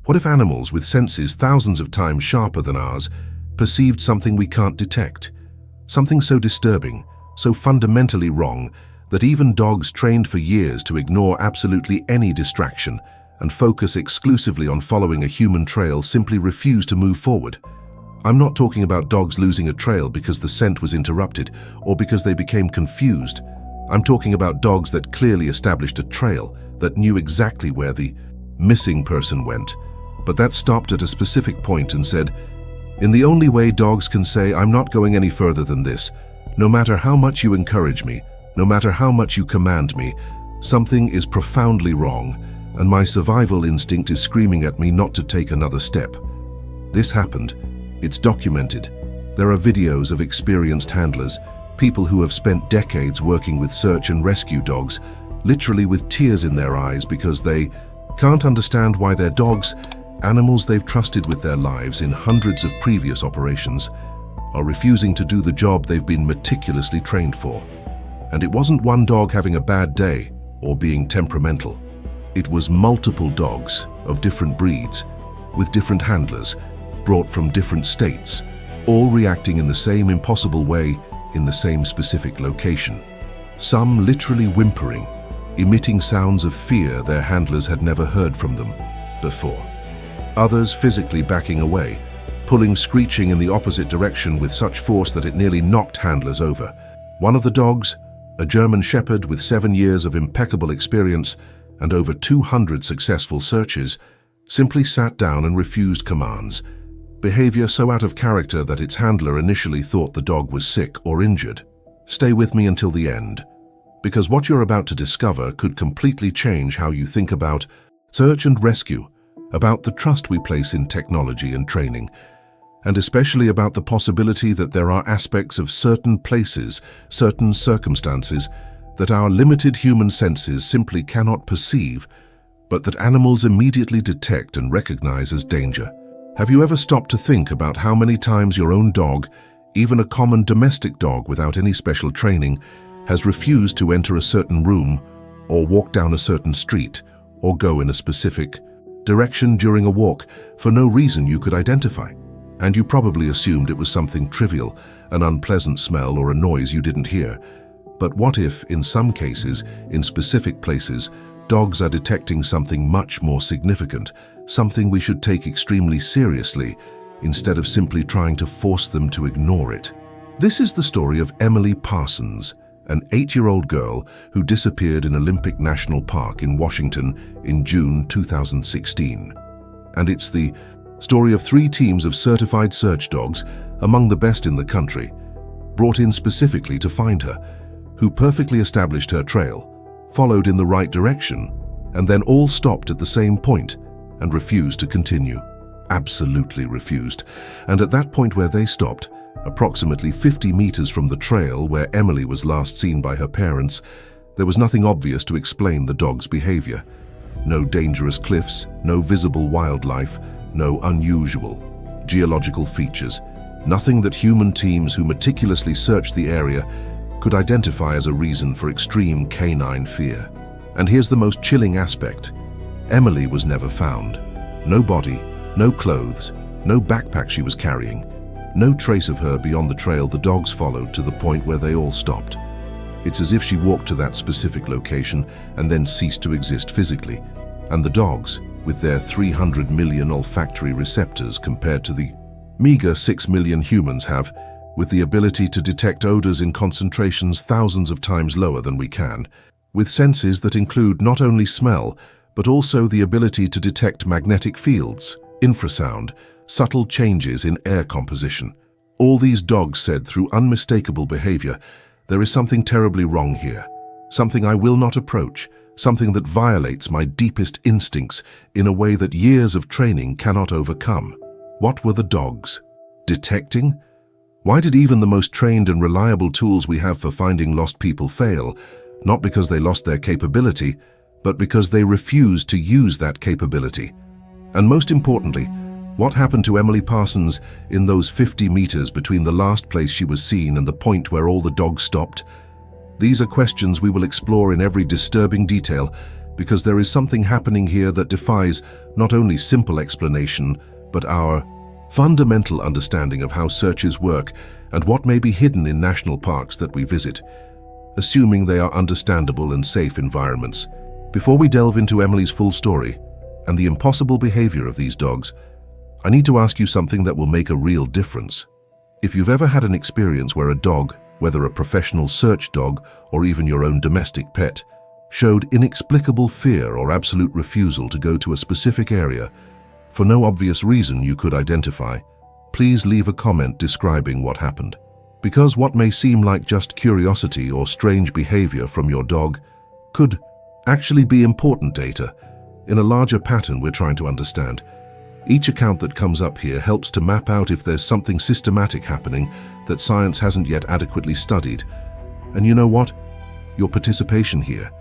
What if animals with senses thousands of times sharper than ours perceived something we can't detect? Something so disturbing, so fundamentally wrong, that even dogs trained for years to ignore absolutely any distraction and focus exclusively on following a human trail simply refuse to move forward. I'm not talking about dogs losing a trail because the scent was interrupted or because they became confused. I'm talking about dogs that clearly established a trail, that knew exactly where the missing person went, but that stopped at a specific point and said, "In the only way dogs can say, I'm not going any further than this, no matter how much you encourage me, no matter how much you command me, something is profoundly wrong, and my survival instinct is screaming at me not to take another step." This happened. It's documented. There are videos of experienced handlers, people who have spent decades working with search and rescue dogs, literally with tears in their eyes because they can't understand why their dogs, animals they've trusted with their lives in hundreds of previous operations, are refusing to do the job they've been meticulously trained for. And it wasn't one dog having a bad day or being temperamental. It was multiple dogs of different breeds, with different handlers, brought from different states, all reacting in the same impossible way in the same specific location. Some literally whimpering, emitting sounds of fear their handlers had never heard from them before. Others physically backing away, pulling screeching in the opposite direction with such force that it nearly knocked handlers over. One of the dogs, a German Shepherd with 7 years of impeccable experience and over 200 successful searches, simply sat down and refused commands, behavior so out of character that its handler initially thought the dog was sick or injured. Stay with me until the end, because what you're about to discover could completely change how you think about search and rescue, about the trust we place in technology and training, and especially about the possibility that there are aspects of certain places, certain circumstances, that our limited human senses simply cannot perceive, but that animals immediately detect and recognize as danger. Have you ever stopped to think about how many times your own dog, even a common domestic dog without any special training, has refused to enter a certain room, or walk down a certain street, or go in a specific direction during a walk for no reason you could identify? And you probably assumed it was something trivial, an unpleasant smell or a noise you didn't hear. But what if, in some cases, in specific places, dogs are detecting something much more significant, something we should take extremely seriously, instead of simply trying to force them to ignore it? This is the story of Emily Parsons, an 8-year-old girl who disappeared in Olympic National Park in Washington in June 2016. And it's the story of 3 teams of certified search dogs, among the best in the country, brought in specifically to find her, who perfectly established her trail, followed in the right direction, and then all stopped at the same point and refused to continue. Absolutely refused. And at that point where they stopped, approximately 50 meters from the trail where Emily was last seen by her parents, there was nothing obvious to explain the dog's behavior. No dangerous cliffs, no visible wildlife, no unusual geological features. Nothing that human teams who meticulously searched the area could identify as a reason for extreme canine fear. And here's the most chilling aspect. Emily was never found. No body, no clothes, no backpack she was carrying. No trace of her beyond the trail the dogs followed to the point where they all stopped. It's as if she walked to that specific location and then ceased to exist physically. And the dogs, with their 300 million olfactory receptors compared to the meager 6 million humans have, with the ability to detect odors in concentrations thousands of times lower than we can, with senses that include not only smell, but also the ability to detect magnetic fields, infrasound, subtle changes in air composition. All these dogs said through unmistakable behavior, there is something terribly wrong here, something I will not approach, something that violates my deepest instincts in a way that years of training cannot overcome. What were the dogs detecting? Why did even the most trained and reliable tools we have for finding lost people fail, not because they lost their capability, but because they refused to use that capability? And most importantly, what happened to Emily Parsons in those 50 meters between the last place she was seen and the point where all the dogs stopped? These are questions we will explore in every disturbing detail, because there is something happening here that defies not only simple explanation, but our fundamental understanding of how searches work and what may be hidden in national parks that we visit, assuming they are understandable and safe environments. Before we delve into Emily's full story and the impossible behavior of these dogs, I need to ask you something that will make a real difference. If you've ever had an experience where a dog, whether a professional search dog or even your own domestic pet, showed inexplicable fear or absolute refusal to go to a specific area for no obvious reason you could identify, please leave a comment describing what happened. Because what may seem like just curiosity or strange behavior from your dog could actually be important data in a larger pattern we're trying to understand. Each account that comes up here helps to map out if there's something systematic happening that science hasn't yet adequately studied. And you know what? Your participation here,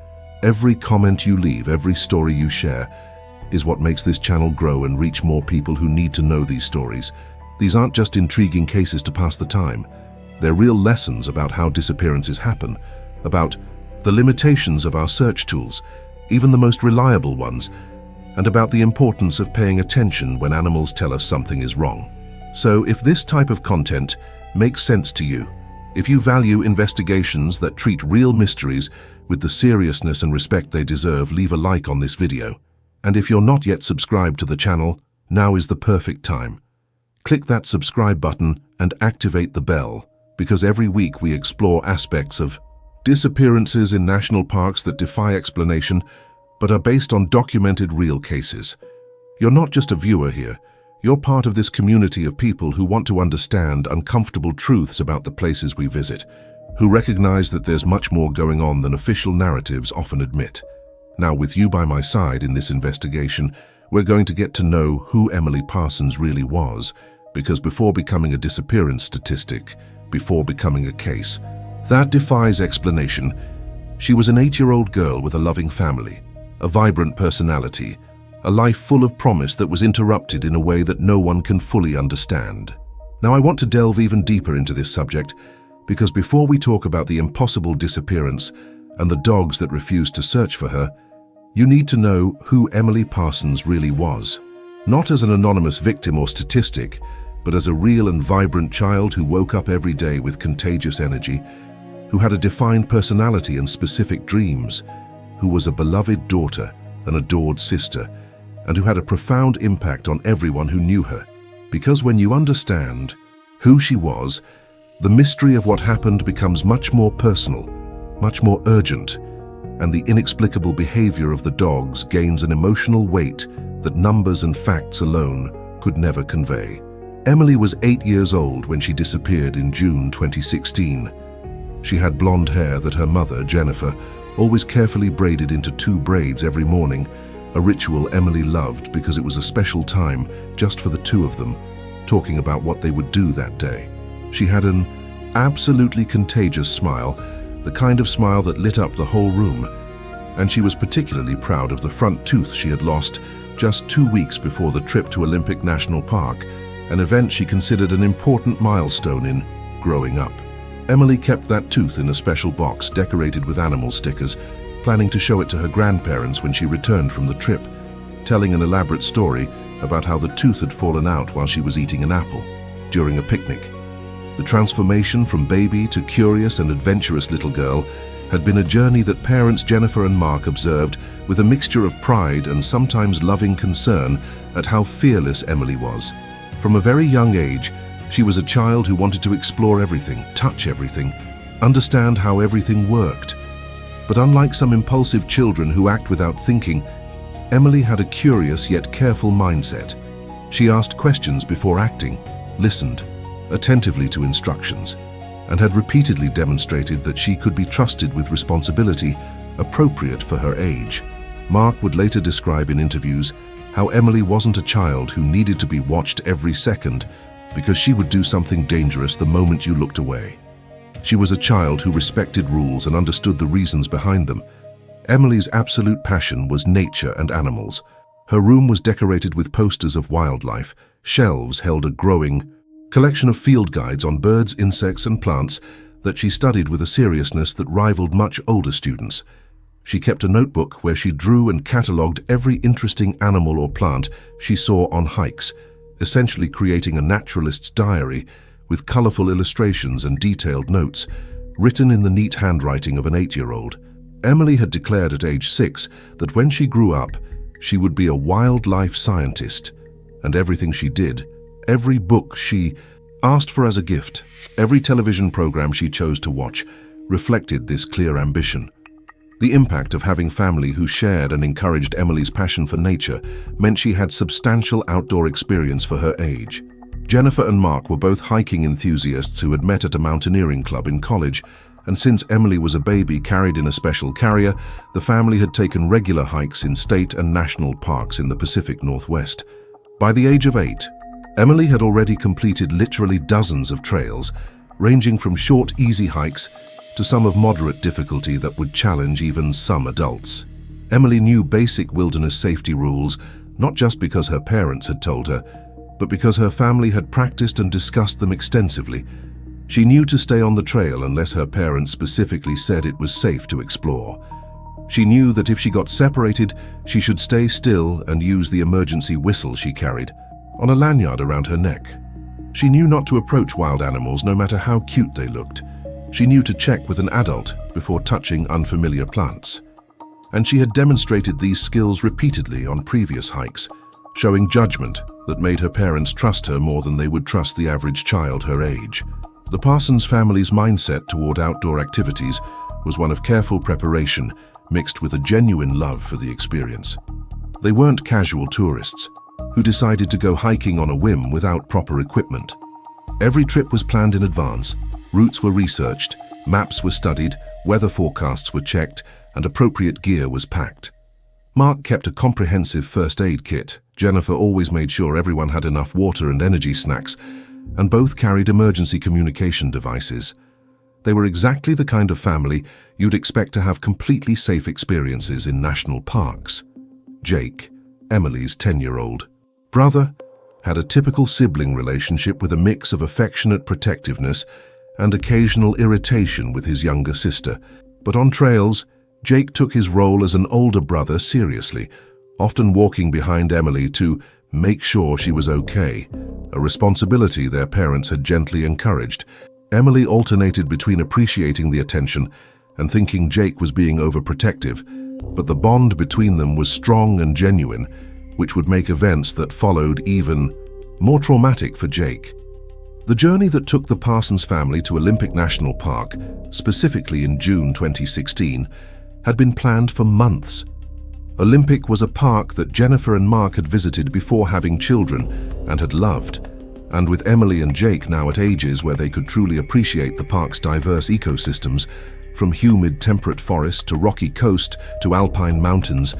every comment you leave, every story you share, is what makes this channel grow and reach more people who need to know these stories. These aren't just intriguing cases to pass the time. They're real lessons about how disappearances happen, about the limitations of our search tools, even the most reliable ones, and about the importance of paying attention when animals tell us something is wrong. So if this type of content makes sense to you, if you value investigations that treat real mysteries with the seriousness and respect they deserve, leave a like on this video. And if you're not yet subscribed to the channel, now is the perfect time. Click that subscribe button and activate the bell, because every week we explore aspects of disappearances in national parks that defy explanation, but are based on documented real cases. You're not just a viewer here. You're part of this community of people who want to understand uncomfortable truths about the places we visit, who recognize that there's much more going on than official narratives often admit. Now, with you by my side in this investigation, we're going to get to know who Emily Parsons really was, because before becoming a disappearance statistic, before becoming a case that defies explanation, she was an 8-year-old girl with a loving family, a vibrant personality, a life full of promise that was interrupted in a way that no one can fully understand. Now, I want to delve even deeper into this subject, because before we talk about the impossible disappearance and the dogs that refused to search for her, you need to know who Emily Parsons really was. Not as an anonymous victim or statistic, but as a real and vibrant child who woke up every day with contagious energy, who had a defined personality and specific dreams, who was a beloved daughter, an adored sister, and who had a profound impact on everyone who knew her. Because when you understand who she was, the mystery of what happened becomes much more personal, much more urgent, and the inexplicable behavior of the dogs gains an emotional weight that numbers and facts alone could never convey. Emily was 8 years old when she disappeared in June 2016. She had blonde hair that her mother, Jennifer, always carefully braided into 2 braids every morning, a ritual Emily loved because it was a special time just for the 2 of them, talking about what they would do that day. She had an absolutely contagious smile, the kind of smile that lit up the whole room, and she was particularly proud of the front tooth she had lost just 2 weeks before the trip to Olympic National Park, an event she considered an important milestone in growing up. Emily kept that tooth in a special box decorated with animal stickers, planning to show it to her grandparents when she returned from the trip, telling an elaborate story about how the tooth had fallen out while she was eating an apple during a picnic. The transformation from baby to curious and adventurous little girl had been a journey that parents Jennifer and Mark observed with a mixture of pride and sometimes loving concern at how fearless Emily was. From a very young age, she was a child who wanted to explore everything, touch everything, understand how everything worked. But unlike some impulsive children who act without thinking, Emily had a curious yet careful mindset. She asked questions before acting, listened attentively to instructions, and had repeatedly demonstrated that she could be trusted with responsibility appropriate for her age. Mark would later describe in interviews how Emily wasn't a child who needed to be watched every second because she would do something dangerous the moment you looked away. She was a child who respected rules and understood the reasons behind them. Emily's absolute passion was nature and animals. Her room was decorated with posters of wildlife. Shelves held a growing collection of field guides on birds, insects, and plants that she studied with a seriousness that rivaled much older students. She kept a notebook where she drew and catalogued every interesting animal or plant she saw on hikes, essentially creating a naturalist's diary with colorful illustrations and detailed notes, written in the neat handwriting of an 8-year-old. Emily had declared at age 6 that when she grew up, she would be a wildlife scientist, and everything she did, every book she asked for as a gift, every television program she chose to watch, reflected this clear ambition. The impact of having family who shared and encouraged Emily's passion for nature meant she had substantial outdoor experience for her age. Jennifer and Mark were both hiking enthusiasts who had met at a mountaineering club in college, and since Emily was a baby carried in a special carrier, the family had taken regular hikes in state and national parks in the Pacific Northwest. By the age of 8, Emily had already completed literally dozens of trails, ranging from short, easy hikes to some of moderate difficulty that would challenge even some adults. Emily knew basic wilderness safety rules, not just because her parents had told her, but because her family had practiced and discussed them extensively. She knew to stay on the trail unless her parents specifically said it was safe to explore. She knew that if she got separated, she should stay still and use the emergency whistle she carried on a lanyard around her neck. She knew not to approach wild animals no matter how cute they looked. She knew to check with an adult before touching unfamiliar plants. And she had demonstrated these skills repeatedly on previous hikes, showing judgment that made her parents trust her more than they would trust the average child her age. The Parsons family's mindset toward outdoor activities was one of careful preparation mixed with a genuine love for the experience. They weren't casual tourists who decided to go hiking on a whim without proper equipment. Every trip was planned in advance. Routes were researched, maps were studied, weather forecasts were checked, and appropriate gear was packed. Mark kept a comprehensive first aid kit. Jennifer always made sure everyone had enough water and energy snacks, and both carried emergency communication devices. They were exactly the kind of family you'd expect to have completely safe experiences in national parks. Jake, Emily's 10-year-old brother, had a typical sibling relationship with a mix of affectionate protectiveness and occasional irritation with his younger sister. But on trails, Jake took his role as an older brother seriously, often walking behind Emily to make sure she was okay, a responsibility their parents had gently encouraged. Emily alternated between appreciating the attention and thinking Jake was being overprotective, but the bond between them was strong and genuine, which would make events that followed even more traumatic for Jake. The journey that took the Parsons family to Olympic National Park, specifically in June 2016, had been planned for months. Olympic was a park that Jennifer and Mark had visited before having children and had loved, and with Emily and Jake now at ages where they could truly appreciate the park's diverse ecosystems, from humid temperate forest to rocky coast to alpine mountains,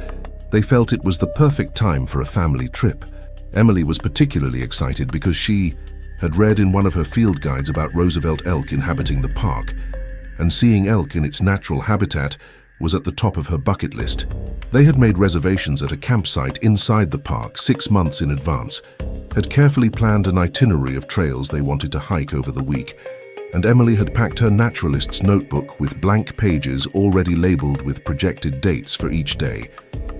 they felt it was the perfect time for a family trip. Emily was particularly excited because she had read in one of her field guides about Roosevelt elk inhabiting the park, and seeing elk in its natural habitat was at the top of her bucket list. They had made reservations at a campsite inside the park 6 months in advance, had carefully planned an itinerary of trails they wanted to hike over the week, and Emily had packed her naturalist's notebook with blank pages already labeled with projected dates for each day,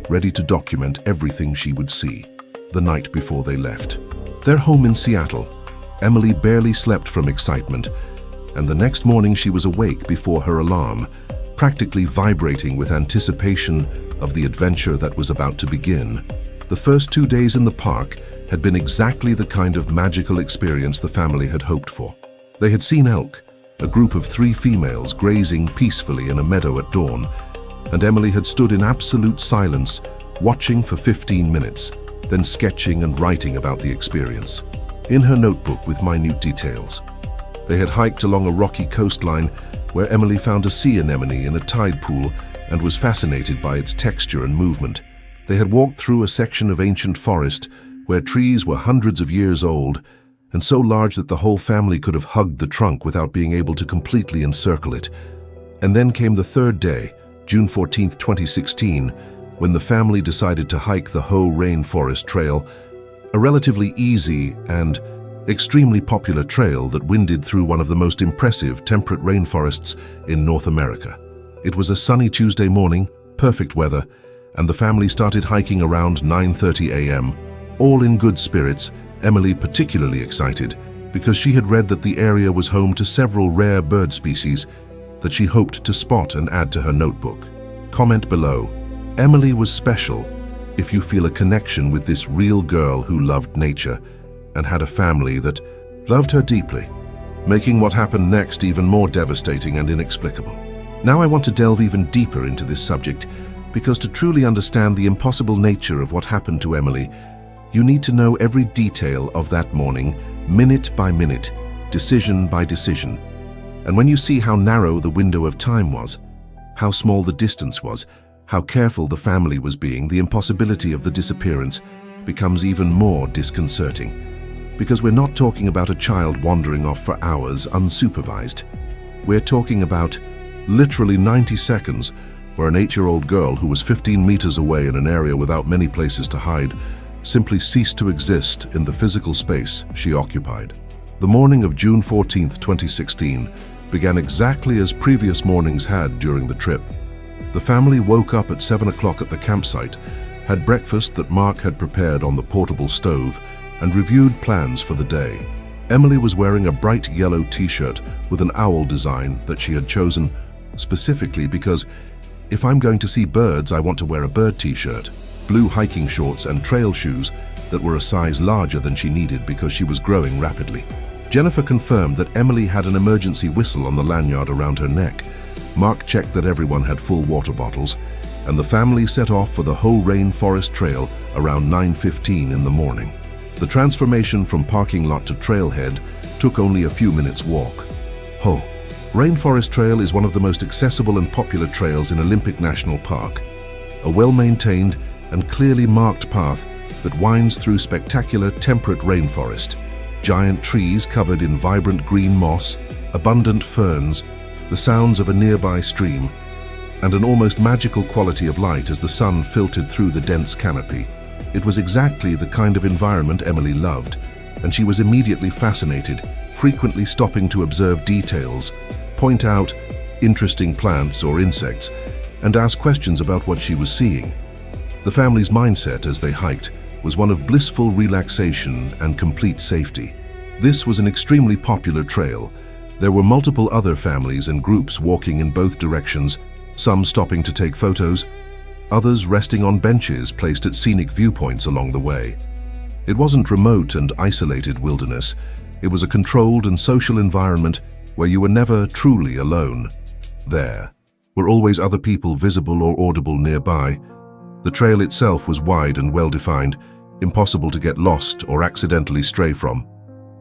ready to document everything she would see. The night before they left their home in Seattle, Emily barely slept from excitement, and the next morning she was awake before her alarm, practically vibrating with anticipation of the adventure that was about to begin. The first 2 days in the park had been exactly the kind of magical experience the family had hoped for. They had seen elk, a group of 3 females grazing peacefully in a meadow at dawn, and Emily had stood in absolute silence, watching for 15 minutes, then sketching and writing about the experience in her notebook with minute details. They had hiked along a rocky coastline where Emily found a sea anemone in a tide pool and was fascinated by its texture and movement. They had walked through a section of ancient forest where trees were hundreds of years old and so large that the whole family could have hugged the trunk without being able to completely encircle it. And then came the 3rd day, June 14, 2016, when the family decided to hike the Hoh Rainforest Trail, a relatively easy and extremely popular trail that winded through one of the most impressive temperate rainforests in North America. It was a sunny Tuesday morning, perfect weather, and the family started hiking around 9:30 a.m. All in good spirits, Emily particularly excited because she had read that the area was home to several rare bird species that she hoped to spot and add to her notebook. Comment below. Emily was special if you feel a connection with this real girl who loved nature and had a family that loved her deeply, making what happened next even more devastating and inexplicable. Now I want to delve even deeper into this subject because to truly understand the impossible nature of what happened to Emily, you need to know every detail of that morning, minute by minute, decision by decision. And when you see how narrow the window of time was, how small the distance was, how careful the family was being, the impossibility of the disappearance becomes even more disconcerting. Because we're not talking about a child wandering off for hours unsupervised. We're talking about literally 90 seconds where an 8-year-old girl who was 15 meters away in an area without many places to hide simply ceased to exist in the physical space she occupied. The morning of June 14, 2016 began exactly as previous mornings had during the trip. The family woke up at 7 o'clock at the campsite, had breakfast that Mark had prepared on the portable stove, and reviewed plans for the day. Emily was wearing a bright yellow t-shirt with an owl design that she had chosen specifically because if I'm going to see birds, I want to wear a bird t-shirt, blue hiking shorts and trail shoes that were a size larger than she needed because she was growing rapidly. Jennifer confirmed that Emily had an emergency whistle on the lanyard around her neck. Mark checked that everyone had full water bottles, and the family set off for the Ho Rainforest Trail around 9:15 in the morning. The transformation from parking lot to trailhead took only a few minutes' walk. Ho Rainforest Trail is one of the most accessible and popular trails in Olympic National Park, a well-maintained and clearly marked path that winds through spectacular temperate rainforest, giant trees covered in vibrant green moss, abundant ferns, the sounds of a nearby stream, and an almost magical quality of light as the sun filtered through the dense canopy. It was exactly the kind of environment Emily loved, and she was immediately fascinated, frequently stopping to observe details, point out interesting plants or insects, and ask questions about what she was seeing. The family's mindset as they hiked was one of blissful relaxation and complete safety. This was an extremely popular trail. There were multiple other families and groups walking in both directions, some stopping to take photos, others resting on benches placed at scenic viewpoints along the way. It wasn't remote and isolated wilderness. It was a controlled and social environment where you were never truly alone. There were always other people visible or audible nearby. The trail itself was wide and well-defined, impossible to get lost or accidentally stray from.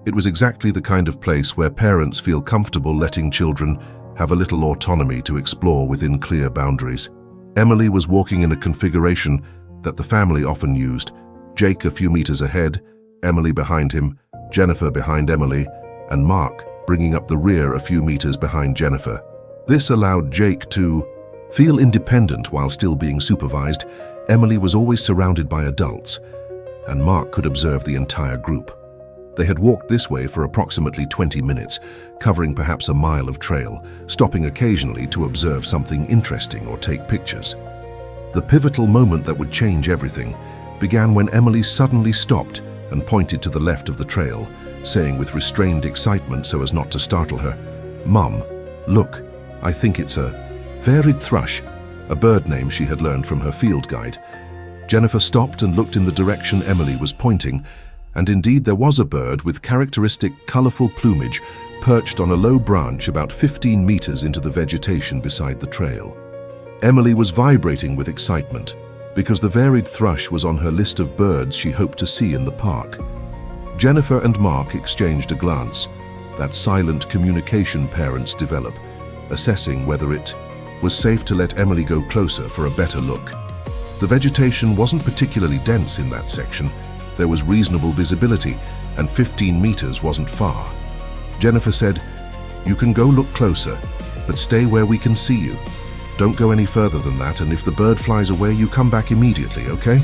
It was exactly the kind of place where parents feel comfortable letting children have a little autonomy to explore within clear boundaries. Emily was walking in a configuration that the family often used. Jake a few meters ahead, Emily behind him, Jennifer behind Emily, and Mark bringing up the rear a few meters behind Jennifer. This allowed Jake to feel independent while still being supervised. Emily was always surrounded by adults, and Mark could observe the entire group. They had walked this way for approximately 20 minutes, covering perhaps a mile of trail, stopping occasionally to observe something interesting or take pictures. The pivotal moment that would change everything began when Emily suddenly stopped and pointed to the left of the trail, saying with restrained excitement so as not to startle her, "Mum, look, I think it's a varied thrush," a bird name she had learned from her field guide. Jennifer stopped and looked in the direction Emily was pointing, and indeed there was a bird with characteristic colorful plumage perched on a low branch about 15 meters into the vegetation beside the trail. Emily was vibrating with excitement because the varied thrush was on her list of birds she hoped to see in the park. Jennifer and Mark exchanged a glance, that silent communication parents develop, assessing whether it was safe to let Emily go closer for a better look. The vegetation wasn't particularly dense in that section. There was reasonable visibility, and 15 meters wasn't far. Jennifer said, "You can go look closer, but stay where we can see you. Don't go any further than that, and if the bird flies away, you come back immediately, okay?"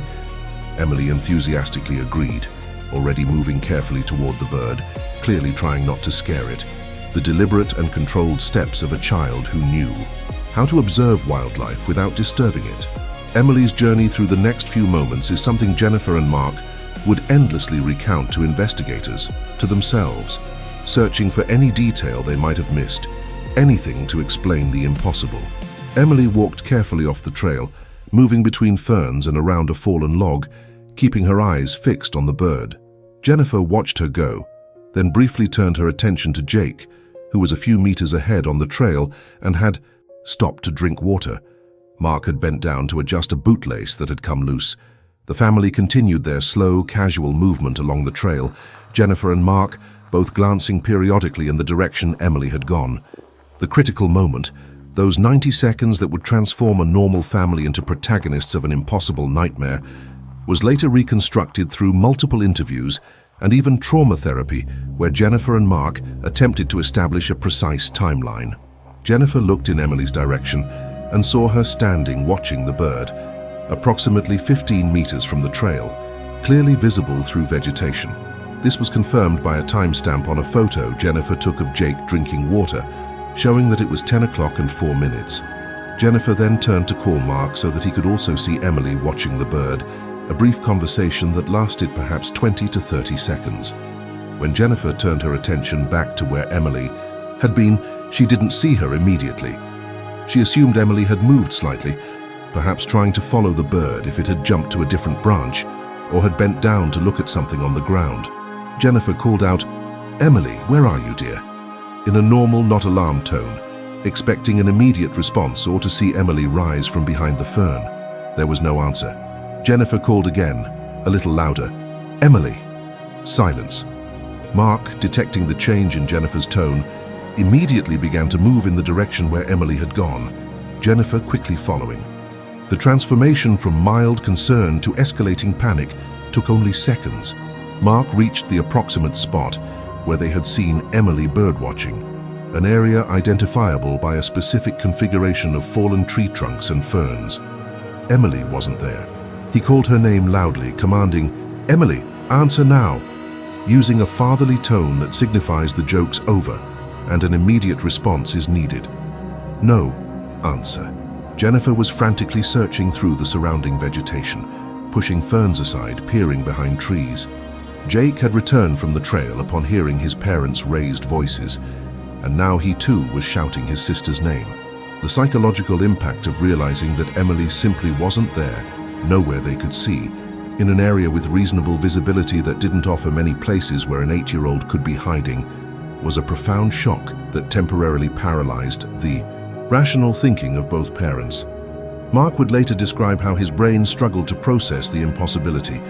Emily enthusiastically agreed, already moving carefully toward the bird, clearly trying not to scare it. The deliberate and controlled steps of a child who knew how to observe wildlife without disturbing it. Emily's journey through the next few moments is something Jennifer and Mark would endlessly recount to investigators, to themselves, searching for any detail they might have missed, anything to explain the impossible. Emily walked carefully off the trail, moving between ferns and around a fallen log, keeping her eyes fixed on the bird. Jennifer watched her go, then briefly turned her attention to Jake, who was a few meters ahead on the trail and had stopped to drink water. Mark had bent down to adjust a bootlace that had come loose. The family continued their slow, casual movement along the trail, Jennifer and Mark both glancing periodically in the direction Emily had gone. The critical moment, those 90 seconds that would transform a normal family into protagonists of an impossible nightmare, was later reconstructed through multiple interviews and even trauma therapy, where Jennifer and Mark attempted to establish a precise timeline. Jennifer looked in Emily's direction and saw her standing watching the bird, approximately 15 meters from the trail, clearly visible through vegetation. This was confirmed by a timestamp on a photo Jennifer took of Jake drinking water, showing that it was 10 o'clock and 4 minutes. Jennifer then turned to call Mark so that he could also see Emily watching the bird, a brief conversation that lasted perhaps 20 to 30 seconds. When Jennifer turned her attention back to where Emily had been, she didn't see her immediately. She assumed Emily had moved slightly, perhaps trying to follow the bird if it had jumped to a different branch or had bent down to look at something on the ground. Jennifer called out, "Emily, where are you, dear?" in a normal, not alarmed tone, expecting an immediate response or to see Emily rise from behind the fern. There was no answer. Jennifer called again, a little louder, "Emily." Silence. Mark, detecting the change in Jennifer's tone, immediately began to move in the direction where Emily had gone, Jennifer quickly following. The transformation from mild concern to escalating panic took only seconds. Mark reached the approximate spot where they had seen Emily birdwatching, an area identifiable by a specific configuration of fallen tree trunks and ferns. Emily wasn't there. He called her name loudly, commanding, "Emily, answer now," using a fatherly tone that signifies the joke's over and an immediate response is needed. No answer. Jennifer was frantically searching through the surrounding vegetation, pushing ferns aside, peering behind trees. Jake had returned from the trail upon hearing his parents' raised voices, and now he too was shouting his sister's name. The psychological impact of realizing that Emily simply wasn't there, nowhere they could see, in an area with reasonable visibility that didn't offer many places where an 8-year-old could be hiding, was a profound shock that temporarily paralyzed the rational thinking of both parents. Mark would later describe how his brain struggled to process the impossibility,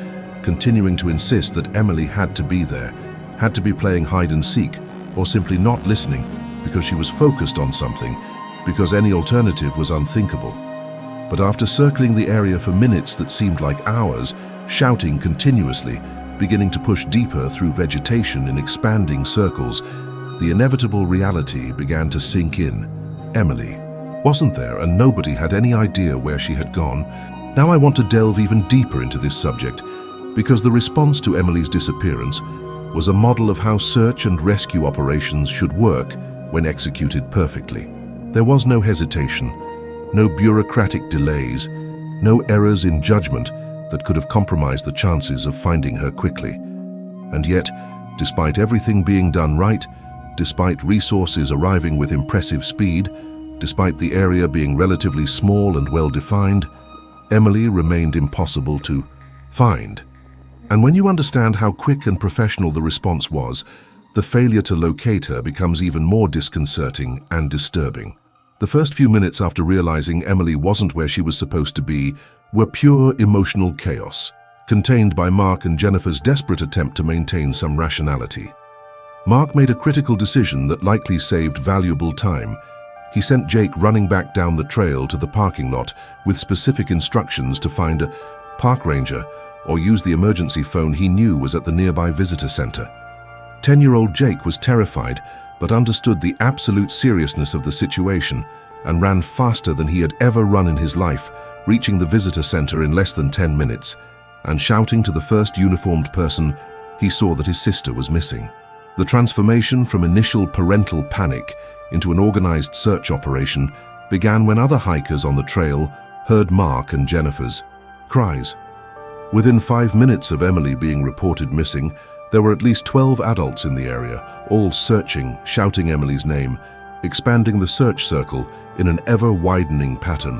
continuing to insist that Emily had to be there, had to be playing hide and seek, or simply not listening because she was focused on something, because any alternative was unthinkable. But after circling the area for minutes that seemed like hours, shouting continuously, beginning to push deeper through vegetation in expanding circles, the inevitable reality began to sink in. Emily wasn't there, and nobody had any idea where she had gone. Now I want to delve even deeper into this subject, because the response to Emily's disappearance was a model of how search and rescue operations should work when executed perfectly. There was no hesitation, no bureaucratic delays, no errors in judgment that could have compromised the chances of finding her quickly. And yet, despite everything being done right, despite resources arriving with impressive speed, despite the area being relatively small and well-defined, Emily remained impossible to find. And when you understand how quick and professional the response was, the failure to locate her becomes even more disconcerting and disturbing. The first few minutes after realizing Emily wasn't where she was supposed to be were pure emotional chaos, contained by Mark and Jennifer's desperate attempt to maintain some rationality. Mark made a critical decision that likely saved valuable time. He sent Jake running back down the trail to the parking lot with specific instructions to find a park ranger or use the emergency phone he knew was at the nearby visitor center. 10-year-old Jake was terrified, but understood the absolute seriousness of the situation and ran faster than he had ever run in his life, reaching the visitor center in less than 10 minutes, and shouting to the first uniformed person, he saw that his sister was missing. The transformation from initial parental panic into an organized search operation began when other hikers on the trail heard Mark and Jennifer's cries. Within 5 minutes of Emily being reported missing, there were at least 12 adults in the area, all searching, shouting Emily's name, expanding the search circle in an ever-widening pattern.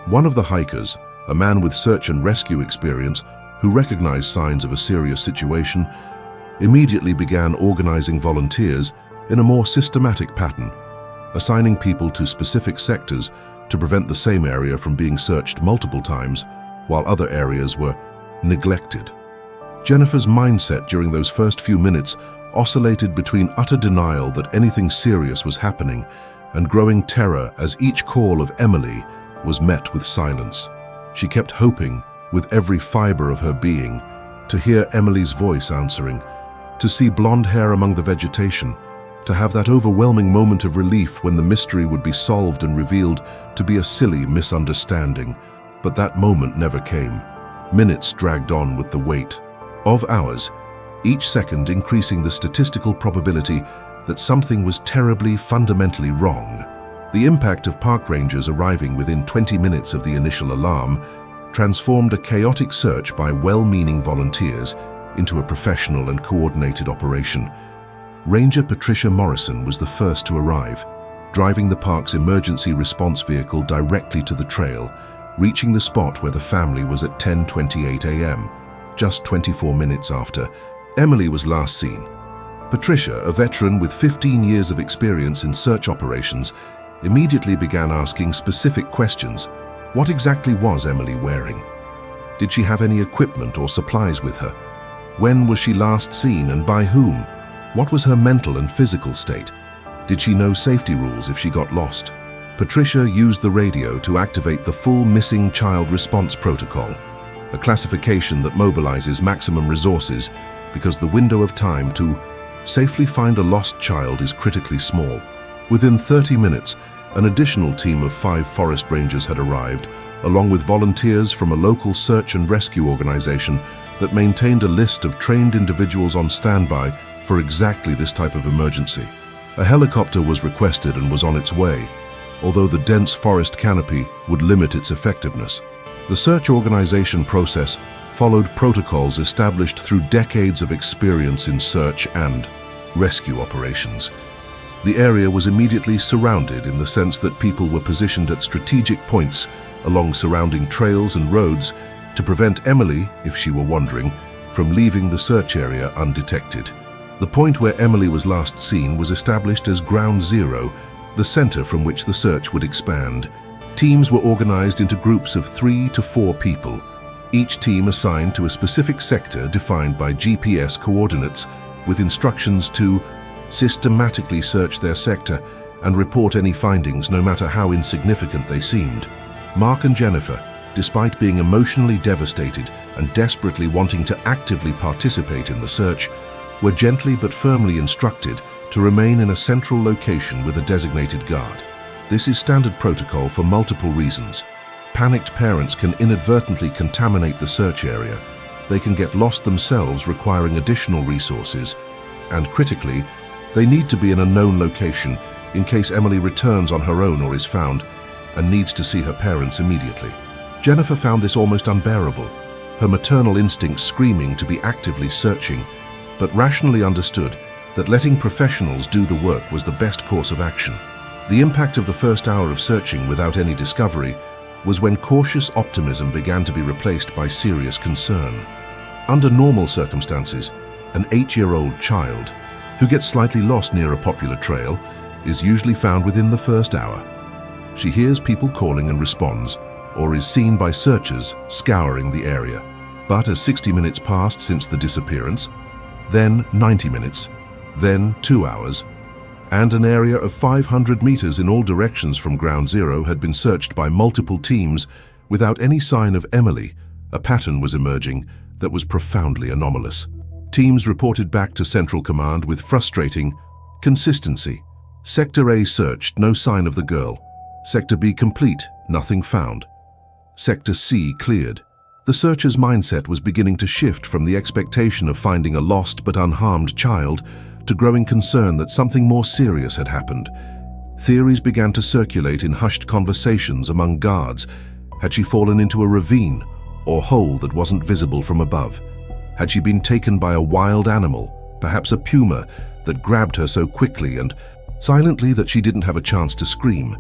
One of the hikers, a man with search and rescue experience who recognized signs of a serious situation, immediately began organizing volunteers in a more systematic pattern, assigning people to specific sectors to prevent the same area from being searched multiple times, while other areas were neglected. Jennifer's mindset during those first few minutes oscillated between utter denial that anything serious was happening and growing terror as each call of Emily was met with silence. She kept hoping, with every fiber of her being, to hear Emily's voice answering, to see blonde hair among the vegetation, to have that overwhelming moment of relief when the mystery would be solved and revealed to be a silly misunderstanding. But that moment never came. Minutes dragged on with the weight of hours, each second increasing the statistical probability that something was terribly, fundamentally wrong. The impact of park rangers arriving within 20 minutes of the initial alarm transformed a chaotic search by well-meaning volunteers into a professional and coordinated operation. Ranger Patricia Morrison was the first to arrive, driving the park's emergency response vehicle directly to the trail, reaching the spot where the family was at 10:28 a.m., just 24 minutes after Emily was last seen. Patricia, a veteran with 15 years of experience in search operations, immediately began asking specific questions. What exactly was Emily wearing? Did she have any equipment or supplies with her? When was she last seen and by whom? What was her mental and physical state? Did she know safety rules if she got lost? Patricia used the radio to activate the full missing child response protocol, a classification that mobilizes maximum resources because the window of time to safely find a lost child is critically small. Within 30 minutes, an additional team of 5 forest rangers had arrived, along with volunteers from a local search and rescue organization that maintained a list of trained individuals on standby for exactly this type of emergency. A helicopter was requested and was on its way, although the dense forest canopy would limit its effectiveness. The search organization process followed protocols established through decades of experience in search and rescue operations. The area was immediately surrounded in the sense that people were positioned at strategic points along surrounding trails and roads to prevent Emily, if she were wandering, from leaving the search area undetected. The point where Emily was last seen was established as Ground Zero, the center from which the search would expand. Teams were organized into groups of 3 to 4 people, each team assigned to a specific sector defined by GPS coordinates with instructions to systematically search their sector and report any findings no matter how insignificant they seemed. Mark and Jennifer, despite being emotionally devastated and desperately wanting to actively participate in the search, were gently but firmly instructed to remain in a central location with a designated guard. This is standard protocol for multiple reasons. Panicked parents can inadvertently contaminate the search area. They can get lost themselves, requiring additional resources. And critically, they need to be in a known location in case Emily returns on her own or is found and needs to see her parents immediately. Jennifer found this almost unbearable, her maternal instincts screaming to be actively searching, but rationally understood that letting professionals do the work was the best course of action. The impact of the first hour of searching without any discovery was when cautious optimism began to be replaced by serious concern. Under normal circumstances, an 8-year-old child who gets slightly lost near a popular trail is usually found within the first hour. She hears people calling and responds, or is seen by searchers scouring the area. But as 60 minutes passed since the disappearance, then 90 minutes, then 2 hours, and an area of 500 meters in all directions from Ground Zero had been searched by multiple teams without any sign of Emily, a pattern was emerging that was profoundly anomalous. Teams reported back to Central Command with frustrating consistency. Sector A searched, no sign of the girl. Sector B complete, nothing found. Sector C cleared. The searcher's mindset was beginning to shift from the expectation of finding a lost but unharmed child to growing concern that something more serious had happened. Theories began to circulate in hushed conversations among guards. Had she fallen into a ravine or hole that wasn't visible from above? Had she been taken by a wild animal, perhaps a puma, that grabbed her so quickly and silently that she didn't have a chance to scream?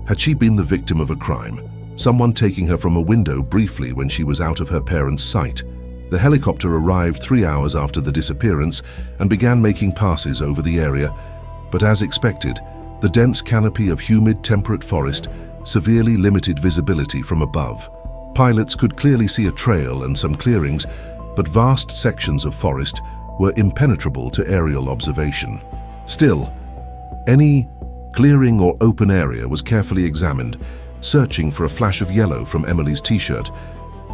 Had she been the victim of a crime, someone taking her from a window briefly when she was out of her parents' sight? The helicopter arrived 3 hours after the disappearance and began making passes over the area, but as expected, the dense canopy of humid temperate forest severely limited visibility from above. Pilots could clearly see a trail and some clearings, but vast sections of forest were impenetrable to aerial observation. Still, any clearing or open area was carefully examined, searching for a flash of yellow from Emily's t-shirt,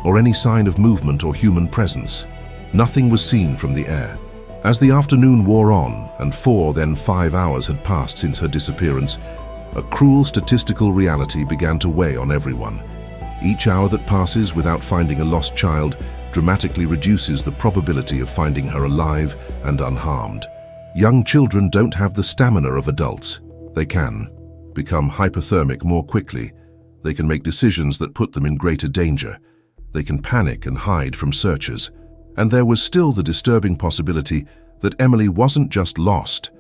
or any sign of movement or human presence. Nothing was seen from the air. As the afternoon wore on and 4, then 5 hours had passed since her disappearance, a cruel statistical reality began to weigh on everyone. Each hour that passes without finding a lost child dramatically reduces the probability of finding her alive and unharmed. Young children don't have the stamina of adults. They can become hypothermic more quickly. They can make decisions that put them in greater danger. They can panic and hide from searchers. And there was still the disturbing possibility that Emily wasn't just lost,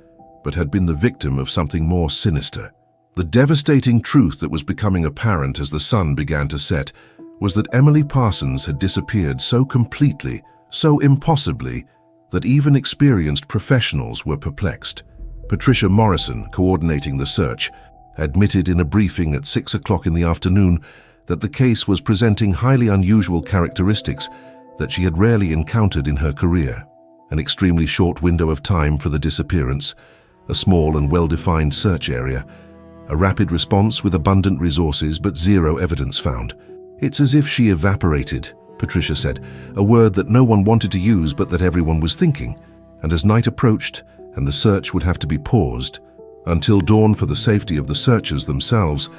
but had been the victim of something more sinister. The devastating truth that was becoming apparent as the sun began to set was that Emily Parsons had disappeared so completely, so impossibly, that even experienced professionals were perplexed. Patricia Morrison, coordinating the search, admitted in a briefing at 6 o'clock in the afternoon that the case was presenting highly unusual characteristics that she had rarely encountered in her career. An extremely short window of time for the disappearance, a small and well-defined search area, a rapid response with abundant resources but zero evidence found. It's as if she evaporated, Patricia said, a word that no one wanted to use but that everyone was thinking. And as night approached and the search would have to be paused until dawn for the safety of the searchers themselves,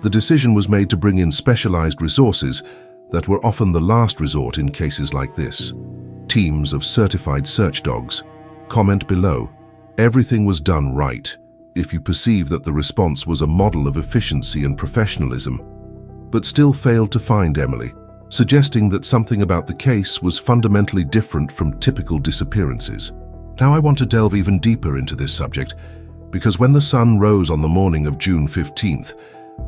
the decision was made to bring in specialized resources that were often the last resort in cases like this. Teams of certified search dogs. Comment below. Everything was done right if you perceive that the response was a model of efficiency and professionalism, but still failed to find Emily, suggesting that something about the case was fundamentally different from typical disappearances. Now I want to delve even deeper into this subject, because when the sun rose on the morning of June 15th,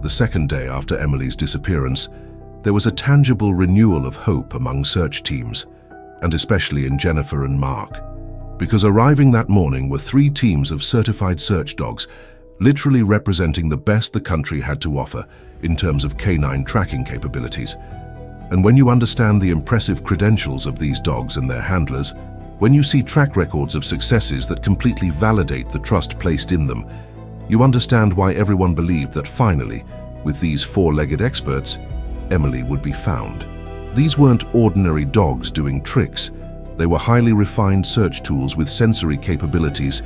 the second day after Emily's disappearance, there was a tangible renewal of hope among search teams, and especially in Jennifer and Mark. Because arriving that morning were 3 teams of certified search dogs, literally representing the best the country had to offer in terms of canine tracking capabilities. And when you understand the impressive credentials of these dogs and their handlers, when you see track records of successes that completely validate the trust placed in them, you understand why everyone believed that finally, with these 4-legged experts, Emily would be found. These weren't ordinary dogs doing tricks. They were highly refined search tools with sensory capabilities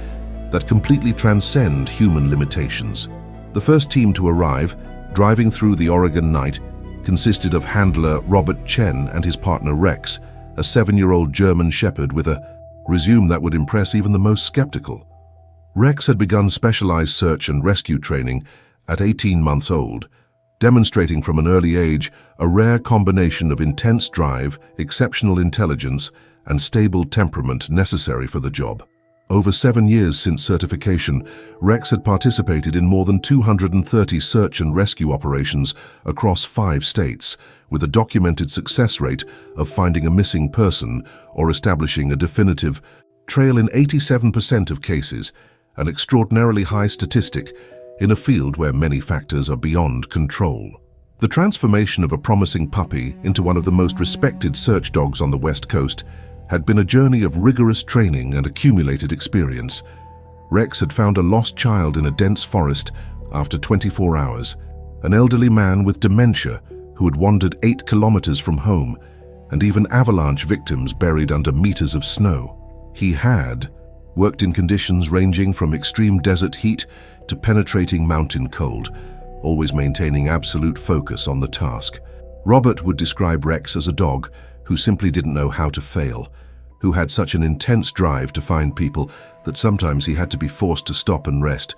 that completely transcend human limitations. The first team to arrive, driving through the Oregon night, consisted of handler Robert Chen and his partner Rex, a 7-year-old German shepherd with a resume that would impress even the most skeptical. Rex had begun specialized search and rescue training at 18 months old, demonstrating from an early age a rare combination of intense drive, exceptional intelligence, and stable temperament necessary for the job. Over 7 years since certification, Rex had participated in more than 230 search and rescue operations across 5 states, with a documented success rate of finding a missing person or establishing a definitive trail in 87% of cases, an extraordinarily high statistic in a field where many factors are beyond control. The transformation of a promising puppy into one of the most respected search dogs on the West Coast had been a journey of rigorous training and accumulated experience. Rex had found a lost child in a dense forest after 24 hours, an elderly man with dementia who had wandered 8 kilometers from home, and even avalanche victims buried under meters of snow. He had worked in conditions ranging from extreme desert heat to penetrating mountain cold, always maintaining absolute focus on the task. Robert would describe Rex as a dog who simply didn't know how to fail, who had such an intense drive to find people that sometimes he had to be forced to stop and rest.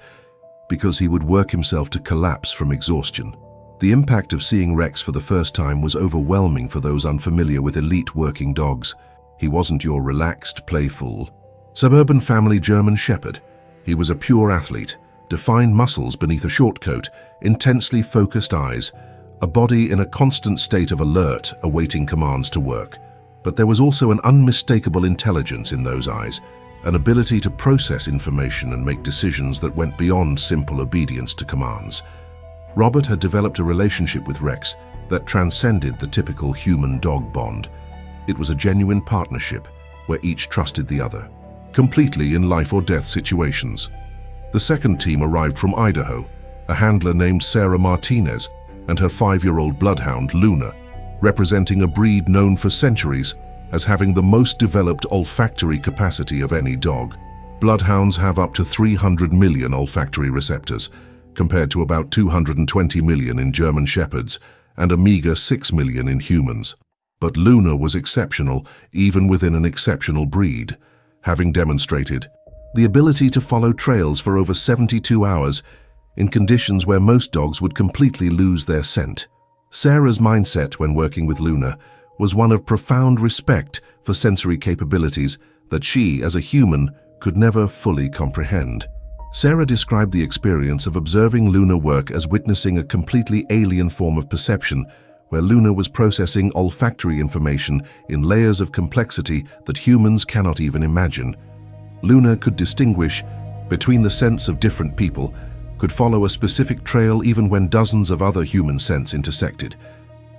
because he would work himself to collapse from exhaustion. The impact of seeing Rex for the first time was overwhelming for those unfamiliar with elite working dogs. He wasn't your relaxed, playful, suburban family German Shepherd. He was a pure athlete, defined muscles beneath a short coat, intensely focused eyes, a body in a constant state of alert, awaiting commands to work. But there was also an unmistakable intelligence in those eyes, an ability to process information and make decisions that went beyond simple obedience to commands. Robert had developed a relationship with Rex that transcended the typical human-dog bond. It was a genuine partnership where each trusted the other, completely in life-or-death situations. The second team arrived from Idaho, a handler named Sarah Martinez and her 5-year-old bloodhound Luna, representing a breed known for centuries as having the most developed olfactory capacity of any dog. Bloodhounds have up to 300 million olfactory receptors, compared to about 220 million in German Shepherds and a meager 6 million in humans. But Luna was exceptional even within an exceptional breed, having demonstrated the ability to follow trails for over 72 hours in conditions where most dogs would completely lose their scent. Sarah's mindset when working with Luna was one of profound respect for sensory capabilities that she, as a human, could never fully comprehend. Sarah described the experience of observing Luna work as witnessing a completely alien form of perception, where Luna was processing olfactory information in layers of complexity that humans cannot even imagine. Luna could distinguish between the scents of different people, could follow a specific trail even when dozens of other human scents intersected,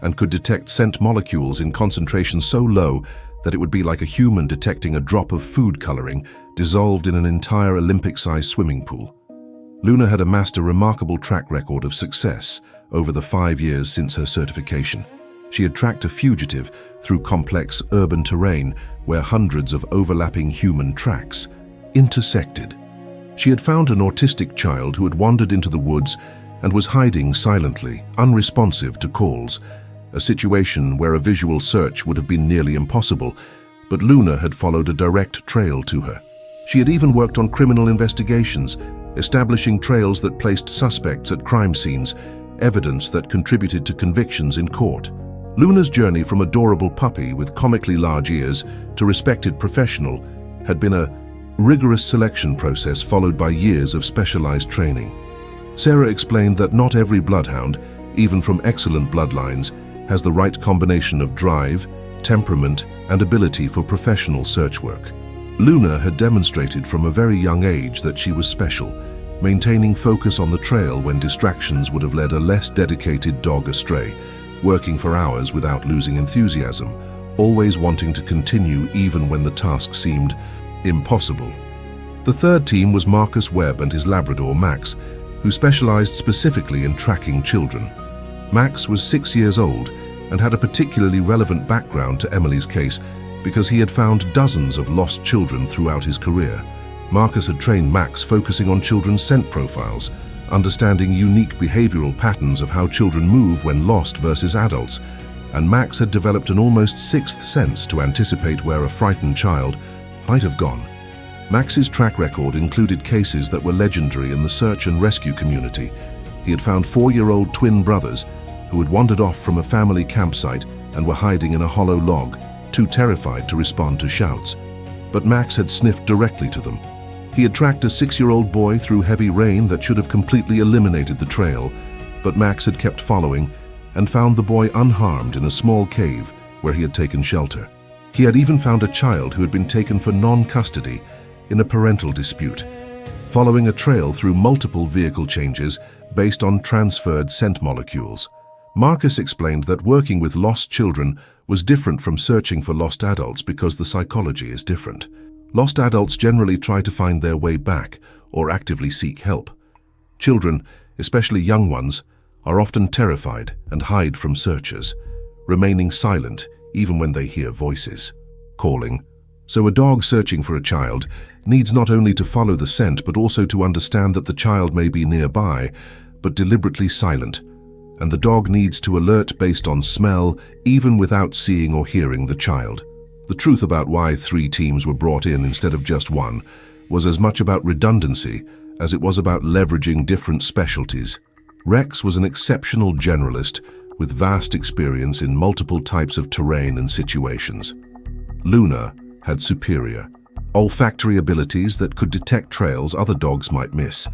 and could detect scent molecules in concentrations so low that it would be like a human detecting a drop of food coloring dissolved in an entire Olympic-sized swimming pool. Luna had amassed a remarkable track record of success over the 5 years since her certification. She had tracked a fugitive through complex urban terrain where hundreds of overlapping human tracks intersected. She had found an autistic child who had wandered into the woods and was hiding silently, unresponsive to calls, a situation where a visual search would have been nearly impossible, but Luna had followed a direct trail to her. She had even worked on criminal investigations, establishing trails that placed suspects at crime scenes, evidence that contributed to convictions in court. Luna's journey from adorable puppy with comically large ears to respected professional had been a rigorous selection process followed by years of specialized training. Sarah explained that not every bloodhound, even from excellent bloodlines, has the right combination of drive, temperament, and ability for professional search work. Luna had demonstrated from a very young age that she was special, maintaining focus on the trail when distractions would have led a less dedicated dog astray, working for hours without losing enthusiasm, always wanting to continue even when the task seemed impossible. The third team was Marcus Webb and his Labrador Max, who specialized specifically in tracking children. Max was 6 years old and had a particularly relevant background to Emily's case because he had found dozens of lost children throughout his career. Marcus had trained Max focusing on children's scent profiles, understanding unique behavioral patterns of how children move when lost versus adults, and Max had developed an almost sixth sense to anticipate where a frightened child might have gone. Max's track record included cases that were legendary in the search and rescue community. He had found 4-year-old twin brothers who had wandered off from a family campsite and were hiding in a hollow log, too terrified to respond to shouts. But Max had sniffed directly to them. He had tracked a 6-year-old boy through heavy rain that should have completely eliminated the trail, but Max had kept following and found the boy unharmed in a small cave where he had taken shelter. He had even found a child who had been taken for non-custody in a parental dispute, following a trail through multiple vehicle changes based on transferred scent molecules. Marcus explained that working with lost children was different from searching for lost adults because the psychology is different. Lost adults generally try to find their way back or actively seek help. Children, especially young ones, are often terrified and hide from searchers, remaining silent even when they hear voices calling. So a dog searching for a child needs not only to follow the scent but also to understand that the child may be nearby but deliberately silent, and the dog needs to alert based on smell even without seeing or hearing the child. The truth about why 3 teams were brought in instead of just one was as much about redundancy as it was about leveraging different specialties. Rex was an exceptional generalist with vast experience in multiple types of terrain and situations. Luna had superior, olfactory abilities that could detect trails other dogs might miss.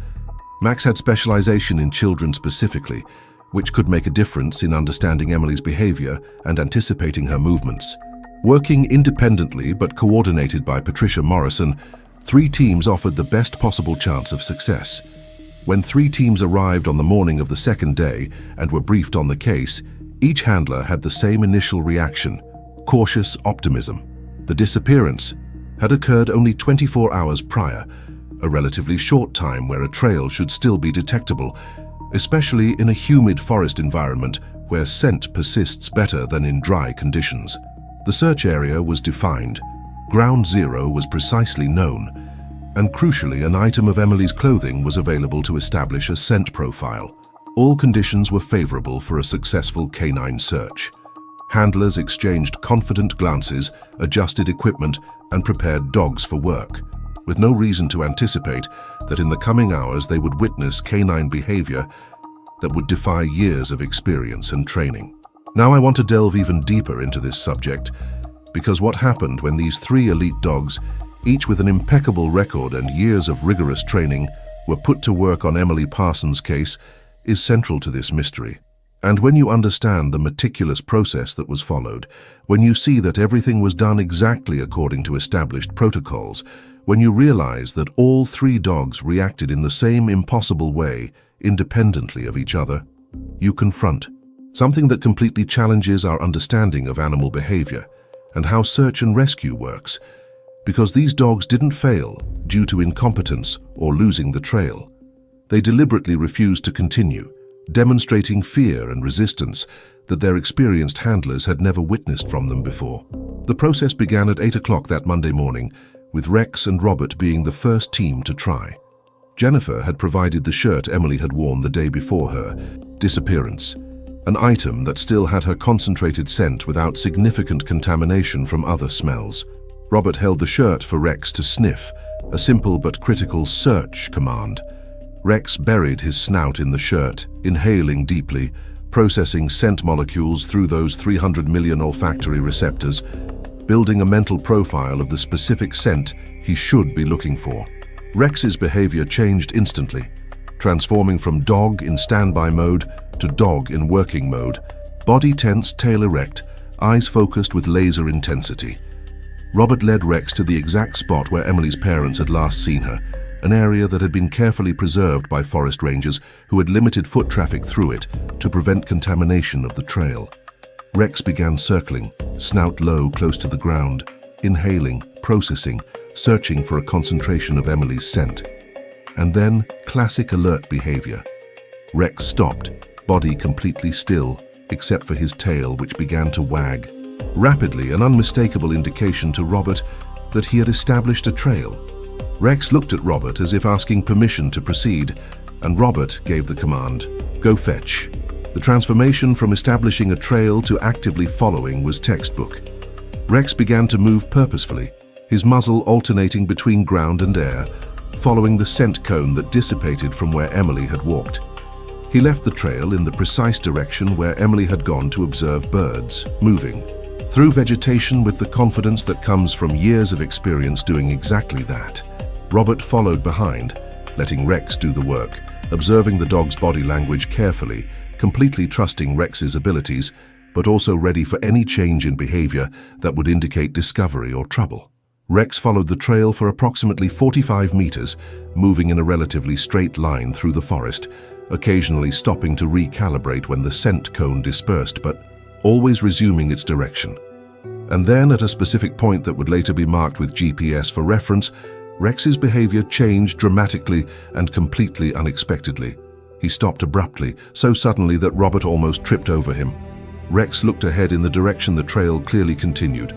Max had specialization in children specifically, which could make a difference in understanding Emily's behavior and anticipating her movements. Working independently but coordinated by Patricia Morrison, 3 teams offered the best possible chance of success. When 3 teams arrived on the morning of the second day and were briefed on the case, each handler had the same initial reaction: cautious optimism. The disappearance had occurred only 24 hours prior, a relatively short time where a trail should still be detectable, especially in a humid forest environment where scent persists better than in dry conditions. The search area was defined, ground zero was precisely known, and crucially, an item of Emily's clothing was available to establish a scent profile. All conditions were favorable for a successful canine search. Handlers exchanged confident glances, adjusted equipment, and prepared dogs for work, with no reason to anticipate that in the coming hours they would witness canine behavior that would defy years of experience and training. Now I want to delve even deeper into this subject, because what happened when these 3 elite dogs, each with an impeccable record and years of rigorous training, were put to work on Emily Parsons' case is central to this mystery. And when you understand the meticulous process that was followed, when you see that everything was done exactly according to established protocols, when you realize that all 3 dogs reacted in the same impossible way, independently of each other, you confront something that completely challenges our understanding of animal behavior and how search and rescue works, because these dogs didn't fail due to incompetence or losing the trail. They deliberately refused to continue, demonstrating fear and resistance that their experienced handlers had never witnessed from them before. The process began at 8 o'clock that Monday morning, with Rex and Robert being the first team to try. Jennifer had provided the shirt Emily had worn the day before her disappearance, an item that still had her concentrated scent without significant contamination from other smells. Robert held the shirt for Rex to sniff, a simple but critical search command. Rex buried his snout in the shirt, inhaling deeply, processing scent molecules through those 300 million olfactory receptors, building a mental profile of the specific scent he should be looking for. Rex's behavior changed instantly, transforming from dog in standby mode to dog in working mode, body tense, tail erect, eyes focused with laser intensity. Robert led Rex to the exact spot where Emily's parents had last seen her, an area that had been carefully preserved by forest rangers who had limited foot traffic through it to prevent contamination of the trail. Rex began circling, snout low close to the ground, inhaling, processing, searching for a concentration of Emily's scent. And then, classic alert behavior. Rex stopped, body completely still, except for his tail, which began to wag. Rapidly, an unmistakable indication to Robert that he had established a trail. Rex looked at Robert as if asking permission to proceed, and Robert gave the command, "Go fetch." The transformation from establishing a trail to actively following was textbook. Rex began to move purposefully, his muzzle alternating between ground and air, following the scent cone that dissipated from where Emily had walked. He left the trail in the precise direction where Emily had gone to observe birds, moving through vegetation with the confidence that comes from years of experience doing exactly that. Robert followed behind, letting Rex do the work, observing the dog's body language carefully, completely trusting Rex's abilities, but also ready for any change in behavior that would indicate discovery or trouble. Rex followed the trail for approximately 45 meters, moving in a relatively straight line through the forest, occasionally stopping to recalibrate when the scent cone dispersed, but always resuming its direction. And then, at a specific point that would later be marked with GPS for reference, Rex's behavior changed dramatically and completely unexpectedly. He stopped abruptly, so suddenly that Robert almost tripped over him. Rex looked ahead in the direction the trail clearly continued,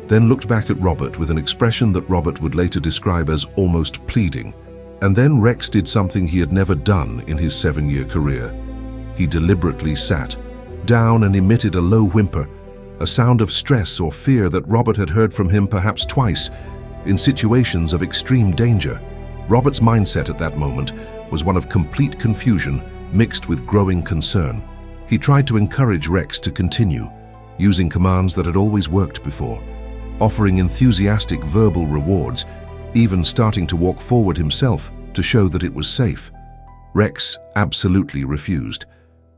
then looked back at Robert with an expression that Robert would later describe as almost pleading. And then Rex did something he had never done in his 7-year career. He deliberately sat down and emitted a low whimper, a sound of stress or fear that Robert had heard from him perhaps twice in situations of extreme danger. Robert's mindset at that moment was one of complete confusion mixed with growing concern. He tried to encourage Rex to continue, using commands that had always worked before, offering enthusiastic verbal rewards, even starting to walk forward himself to show that it was safe. Rex absolutely refused.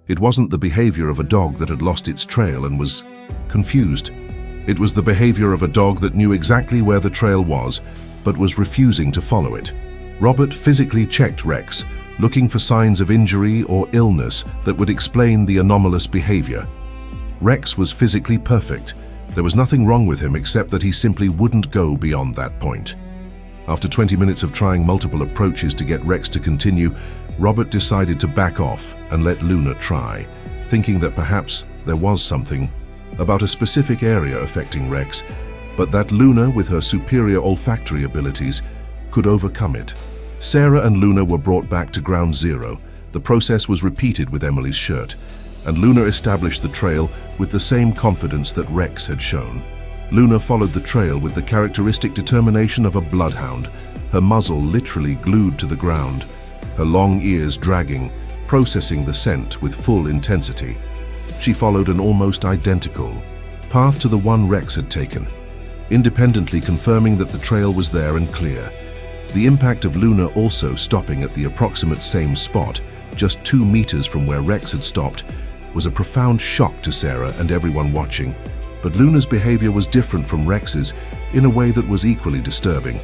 It wasn't the behavior of a dog that had lost its trail and was confused. It was the behavior of a dog that knew exactly where the trail was, but was refusing to follow it. Robert physically checked Rex, looking for signs of injury or illness that would explain the anomalous behavior. Rex was physically perfect. There was nothing wrong with him except that he simply wouldn't go beyond that point. After 20 minutes of trying multiple approaches to get Rex to continue, Robert decided to back off and let Luna try, thinking that perhaps there was something about a specific area affecting Rex, but that Luna, with her superior olfactory abilities, could overcome it. Sarah and Luna were brought back to ground zero. The process was repeated with Emily's shirt, and Luna established the trail with the same confidence that Rex had shown. Luna followed the trail with the characteristic determination of a bloodhound, her muzzle literally glued to the ground, her long ears dragging, processing the scent with full intensity. She followed an almost identical path to the one Rex had taken, independently confirming that the trail was there and clear. The impact of Luna also stopping at the approximate same spot, just 2 meters from where Rex had stopped, was a profound shock to Sarah and everyone watching. But Luna's behavior was different from Rex's in a way that was equally disturbing.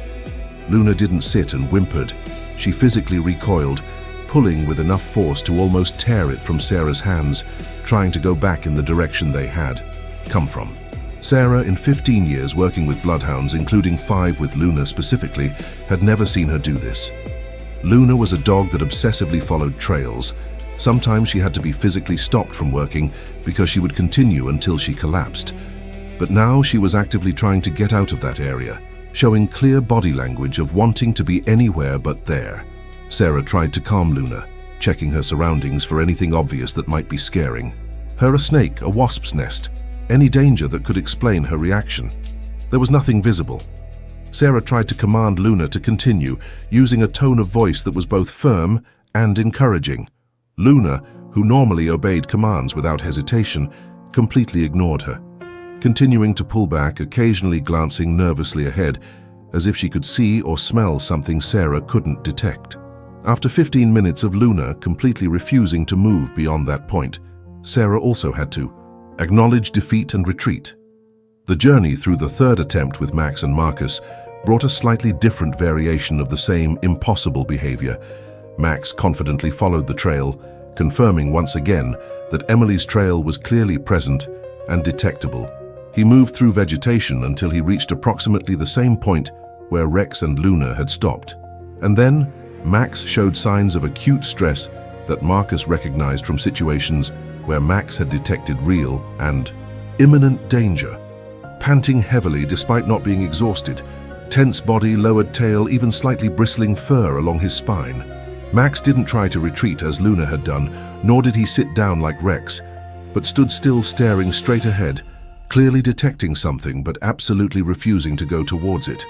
Luna didn't sit and whimpered. She physically recoiled, pulling with enough force to almost tear it from Sarah's hands, trying to go back in the direction they had come from. Sarah, in 15 years working with bloodhounds, including 5 with Luna specifically, had never seen her do this. Luna was a dog that obsessively followed trails. Sometimes she had to be physically stopped from working because she would continue until she collapsed. But now she was actively trying to get out of that area, showing clear body language of wanting to be anywhere but there. Sarah tried to calm Luna, checking her surroundings for anything obvious that might be scaring her: a snake, a wasp's nest, any danger that could explain her reaction. There was nothing visible. Sarah tried to command Luna to continue, using a tone of voice that was both firm and encouraging. Luna, who normally obeyed commands without hesitation, completely ignored her, continuing to pull back, occasionally glancing nervously ahead, as if she could see or smell something Sarah couldn't detect. After 15 minutes of Luna completely refusing to move beyond that point, Sarah also had to acknowledge defeat and retreat. The journey through the third attempt with Max and Marcus brought a slightly different variation of the same impossible behavior. Max confidently followed the trail, confirming once again that Emily's trail was clearly present and detectable. He moved through vegetation until he reached approximately the same point where Rex and Luna had stopped. And then Max showed signs of acute stress that Marcus recognized from situations where Max had detected real and imminent danger. Panting heavily despite not being exhausted, tense body, lowered tail, even slightly bristling fur along his spine. Max didn't try to retreat as Luna had done, nor did he sit down like Rex, but stood still staring straight ahead, clearly detecting something but absolutely refusing to go towards it.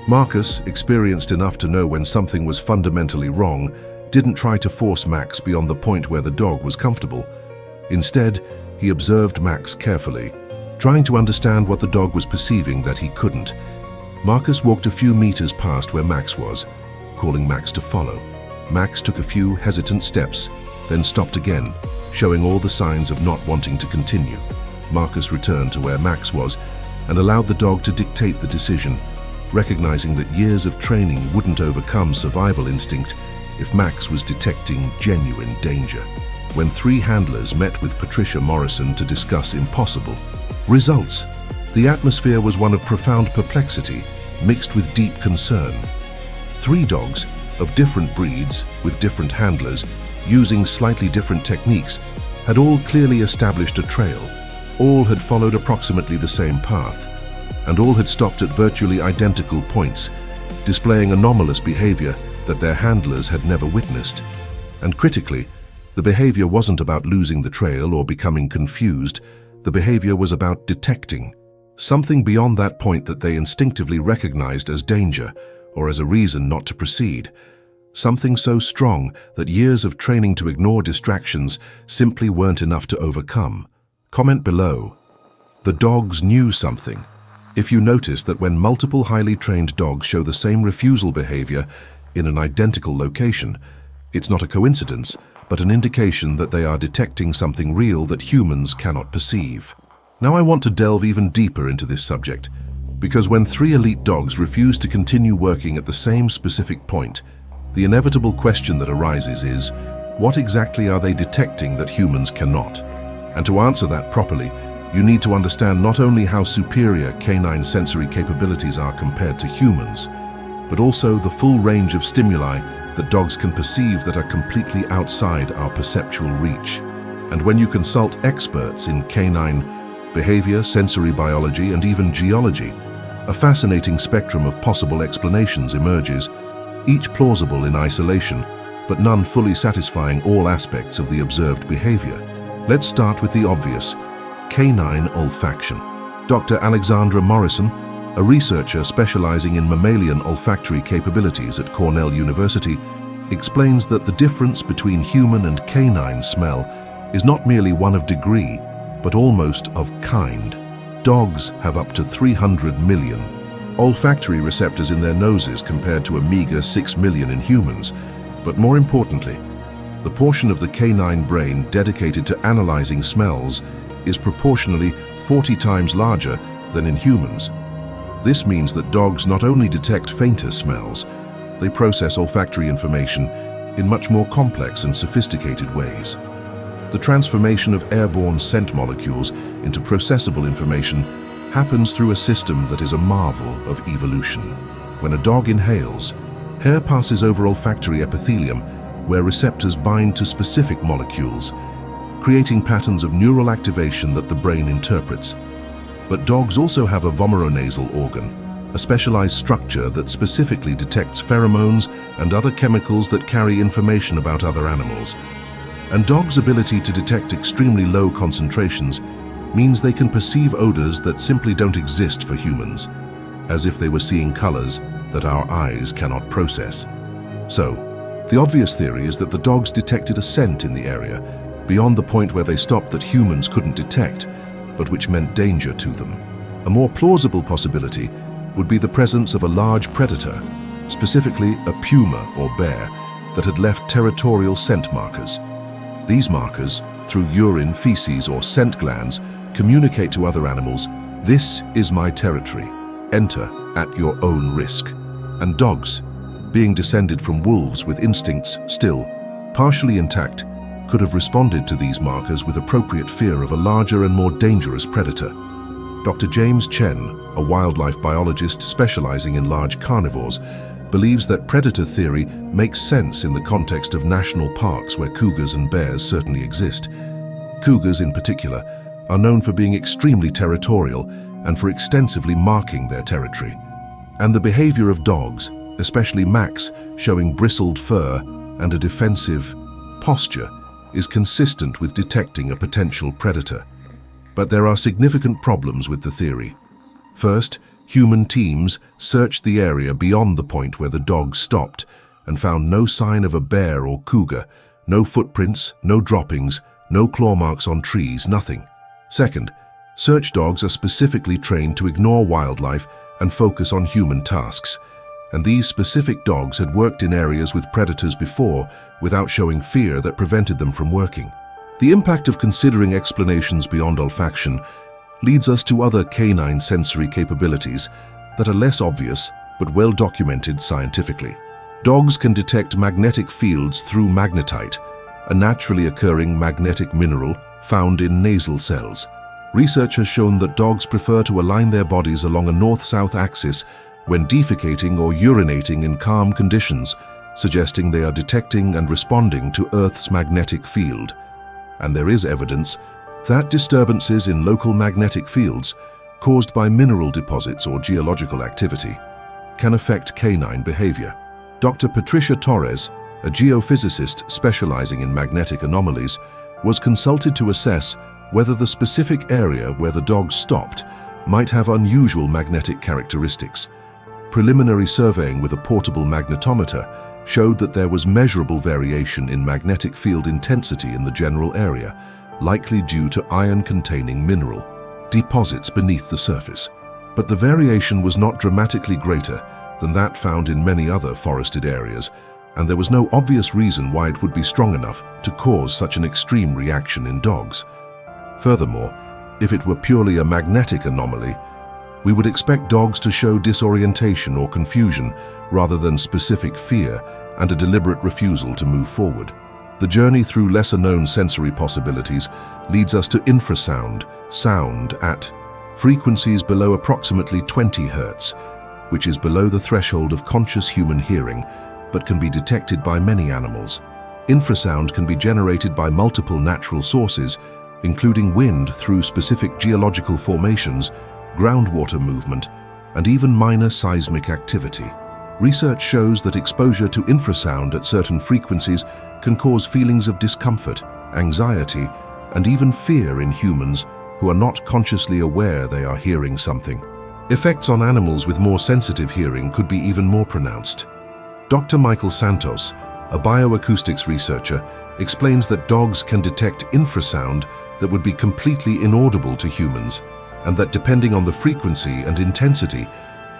Marcus, experienced enough to know when something was fundamentally wrong, didn't try to force Max beyond the point where the dog was comfortable. Instead, he observed Max carefully, trying to understand what the dog was perceiving that he couldn't. Marcus walked a few meters past where Max was, calling Max to follow. Max took a few hesitant steps, then stopped again, showing all the signs of not wanting to continue. Marcus returned to where Max was and allowed the dog to dictate the decision, recognizing that years of training wouldn't overcome survival instinct if Max was detecting genuine danger. When 3 handlers met with Patricia Morrison to discuss impossible results, the atmosphere was one of profound perplexity mixed with deep concern. 3 dogs of different breeds with different handlers, using slightly different techniques, had all clearly established a trail. All had followed approximately the same path, and all had stopped at virtually identical points, displaying anomalous behavior that their handlers had never witnessed. And critically, the behavior wasn't about losing the trail or becoming confused. The behavior was about detecting something beyond that point that they instinctively recognized as danger, or as a reason not to proceed. Something so strong that years of training to ignore distractions simply weren't enough to overcome. Comment below. The dogs knew something. If you notice that when multiple highly trained dogs show the same refusal behavior in an identical location, it's not a coincidence, but an indication that they are detecting something real that humans cannot perceive. Now I want to delve even deeper into this subject, because when 3 elite dogs refuse to continue working at the same specific point, the inevitable question that arises is, what exactly are they detecting that humans cannot? And to answer that properly, you need to understand not only how superior canine sensory capabilities are compared to humans, but also the full range of stimuli that dogs can perceive that are completely outside our perceptual reach. And when you consult experts in canine behavior, sensory biology, and even geology, a fascinating spectrum of possible explanations emerges, each plausible in isolation, but none fully satisfying all aspects of the observed behavior. Let's start with the obvious: canine olfaction. Dr. Alexandra Morrison, a researcher specializing in mammalian olfactory capabilities at Cornell University, explains that the difference between human and canine smell is not merely one of degree, but almost of kind. Dogs have up to 300 million olfactory receptors in their noses compared to a meager 6 million in humans. But more importantly, the portion of the canine brain dedicated to analyzing smells is proportionally 40 times larger than in humans. This means that dogs not only detect fainter smells, they process olfactory information in much more complex and sophisticated ways. The transformation of airborne scent molecules into processable information happens through a system that is a marvel of evolution. When a dog inhales, hair passes over olfactory epithelium where receptors bind to specific molecules, creating patterns of neural activation that the brain interprets. But dogs also have a vomeronasal organ, a specialized structure that specifically detects pheromones and other chemicals that carry information about other animals. And dogs' ability to detect extremely low concentrations means they can perceive odors that simply don't exist for humans, as if they were seeing colors that our eyes cannot process. So, the obvious theory is that the dogs detected a scent in the area, beyond the point where they stopped that humans couldn't detect, but which meant danger to them. A more plausible possibility would be the presence of a large predator, specifically a puma or bear, that had left territorial scent markers. These markers, through urine, feces, or scent glands, communicate to other animals, "This is my territory. Enter at your own risk." And dogs, being descended from wolves with instincts still partially intact, could have responded to these markers with appropriate fear of a larger and more dangerous predator. Dr. James Chen, a wildlife biologist specializing in large carnivores, believes that predator theory makes sense in the context of national parks where cougars and bears certainly exist. Cougars, in particular, are known for being extremely territorial and for extensively marking their territory. And the behavior of dogs, especially Max, showing bristled fur and a defensive posture, is consistent with detecting a potential predator. But there are significant problems with the theory. First, human teams searched the area beyond the point where the dogs stopped and found no sign of a bear or cougar, no footprints, no droppings, no claw marks on trees, nothing. Second, search dogs are specifically trained to ignore wildlife and focus on human tasks, and these specific dogs had worked in areas with predators before without showing fear that prevented them from working. The impact of considering explanations beyond olfaction leads us to other canine sensory capabilities that are less obvious but well documented scientifically. Dogs can detect magnetic fields through magnetite, a naturally occurring magnetic mineral found in nasal cells. Research has shown that dogs prefer to align their bodies along a north-south axis when defecating or urinating in calm conditions, suggesting they are detecting and responding to Earth's magnetic field. And there is evidence that disturbances in local magnetic fields caused by mineral deposits or geological activity can affect canine behavior. Dr. Patricia Torres, a geophysicist specializing in magnetic anomalies, was consulted to assess whether the specific area where the dog stopped might have unusual magnetic characteristics. preliminary surveying with a portable magnetometer showed that there was measurable variation in magnetic field intensity in the general area, likely due to iron-containing mineral deposits beneath the surface. But the variation was not dramatically greater than that found in many other forested areas, and there was no obvious reason why it would be strong enough to cause such an extreme reaction in dogs. Furthermore, if it were purely a magnetic anomaly, we would expect dogs to show disorientation or confusion rather than specific fear and a deliberate refusal to move forward. The journey through lesser-known sensory possibilities leads us to infrasound, sound at frequencies below approximately 20 Hz, which is below the threshold of conscious human hearing, but can be detected by many animals. Infrasound can be generated by multiple natural sources, including wind through specific geological formations, groundwater movement, and even minor seismic activity. Research shows that exposure to infrasound at certain frequencies can cause feelings of discomfort, anxiety, and even fear in humans who are not consciously aware they are hearing something. Effects on animals with more sensitive hearing could be even more pronounced. Dr. Michael Santos, a bioacoustics researcher, explains that dogs can detect infrasound that would be completely inaudible to humans, and that depending on the frequency and intensity,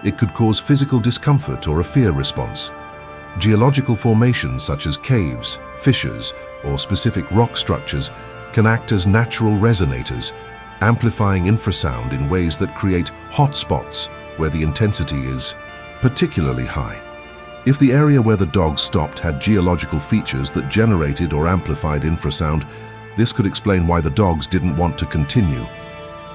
it could cause physical discomfort or a fear response. Geological formations such as caves, fissures, or specific rock structures can act as natural resonators, amplifying infrasound in ways that create hotspots where the intensity is particularly high. If the area where the dogs stopped had geological features that generated or amplified infrasound, this could explain why the dogs didn't want to continue.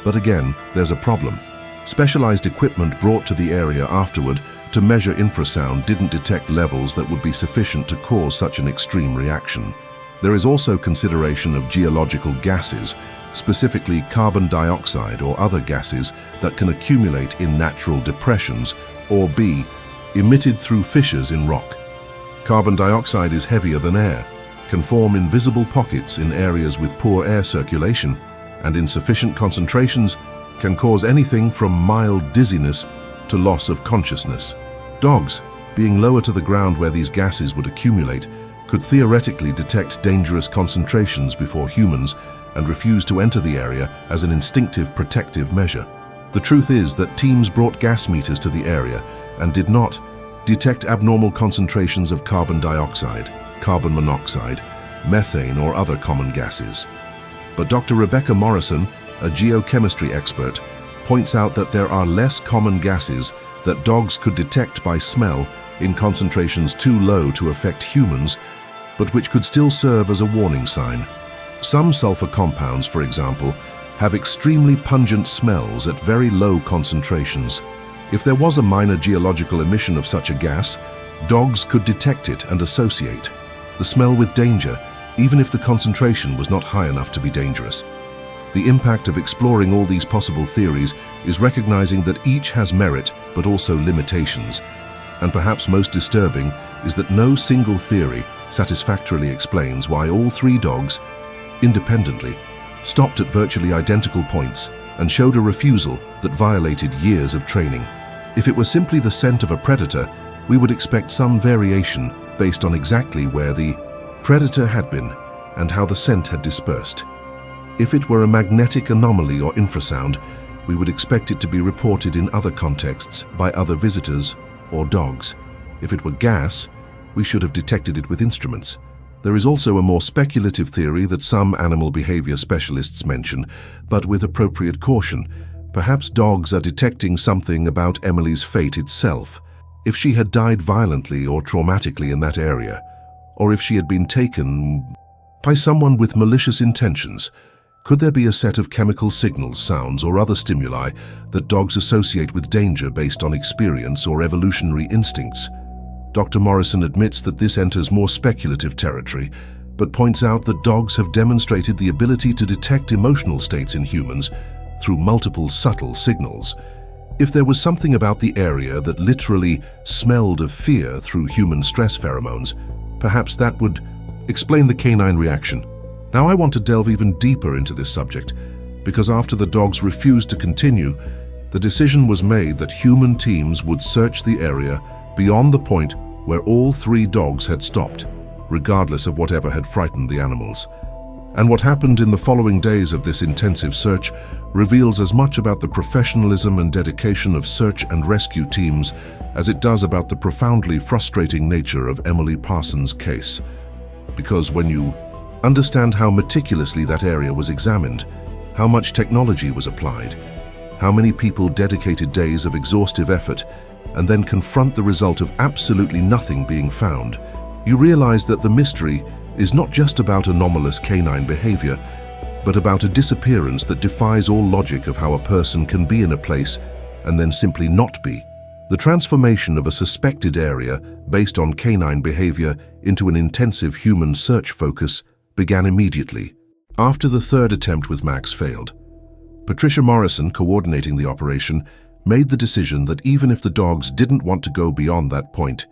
But again, there's a problem. Specialized equipment brought to the area afterward to measure infrasound didn't detect levels that would be sufficient to cause such an extreme reaction. There is also consideration of geological gases, specifically carbon dioxide or other gases that can accumulate in natural depressions or be emitted through fissures in rock. Carbon dioxide is heavier than air, can form invisible pockets in areas with poor air circulation, and in sufficient concentrations can cause anything from mild dizziness to loss of consciousness. Dogs, being lower to the ground where these gases would accumulate, could theoretically detect dangerous concentrations before humans and refuse to enter the area as an instinctive protective measure. The truth is that teams brought gas meters to the area and did not detect abnormal concentrations of carbon dioxide, carbon monoxide, methane, or other common gases. But Dr. Rebecca Morrison, a geochemistry expert, points out that there are less common gases that dogs could detect by smell in concentrations too low to affect humans, but which could still serve as a warning sign. Some sulfur compounds, for example, have extremely pungent smells at very low concentrations. If there was a minor geological emission of such a gas, dogs could detect it and associate the smell with danger, even if the concentration was not high enough to be dangerous. The impact of exploring all these possible theories is recognizing that each has merit but also limitations, and perhaps most disturbing is that no single theory satisfactorily explains why all three dogs, independently, stopped at virtually identical points and showed a refusal that violated years of training. If it were simply the scent of a predator, we would expect some variation based on exactly where the predator had been and how the scent had dispersed. If it were a magnetic anomaly or infrasound, we would expect it to be reported in other contexts by other visitors or dogs. If it were gas, we should have detected it with instruments. There is also a more speculative theory that some animal behavior specialists mention, but with appropriate caution. Perhaps dogs are detecting something about Emily's fate itself. If she had died violently or traumatically in that area, or if she had been taken by someone with malicious intentions, could there be a set of chemical signals, sounds, or other stimuli that dogs associate with danger based on experience or evolutionary instincts? Dr. Morrison admits that this enters more speculative territory, but points out that dogs have demonstrated the ability to detect emotional states in humans through multiple subtle signals. If there was something about the area that literally smelled of fear through human stress pheromones, perhaps that would explain the canine reaction. Now I want to delve even deeper into this subject, because after the dogs refused to continue, the decision was made that human teams would search the area beyond the point where all 3 dogs had stopped, regardless of whatever had frightened the animals. And what happened in the following days of this intensive search reveals as much about the professionalism and dedication of search and rescue teams as it does about the profoundly frustrating nature of Emily Parsons' case. Because when you understand how meticulously that area was examined, how much technology was applied, how many people dedicated days of exhaustive effort, and then confront the result of absolutely nothing being found, you realize that the mystery is not just about anomalous canine behavior, but about a disappearance that defies all logic of how a person can be in a place and then simply not be. The transformation of a suspected area based on canine behavior into an intensive human search focus began immediately. After the 3rd attempt with Max failed, Patricia Morrison, coordinating the operation, made the decision that even if the dogs didn't want to go beyond that point,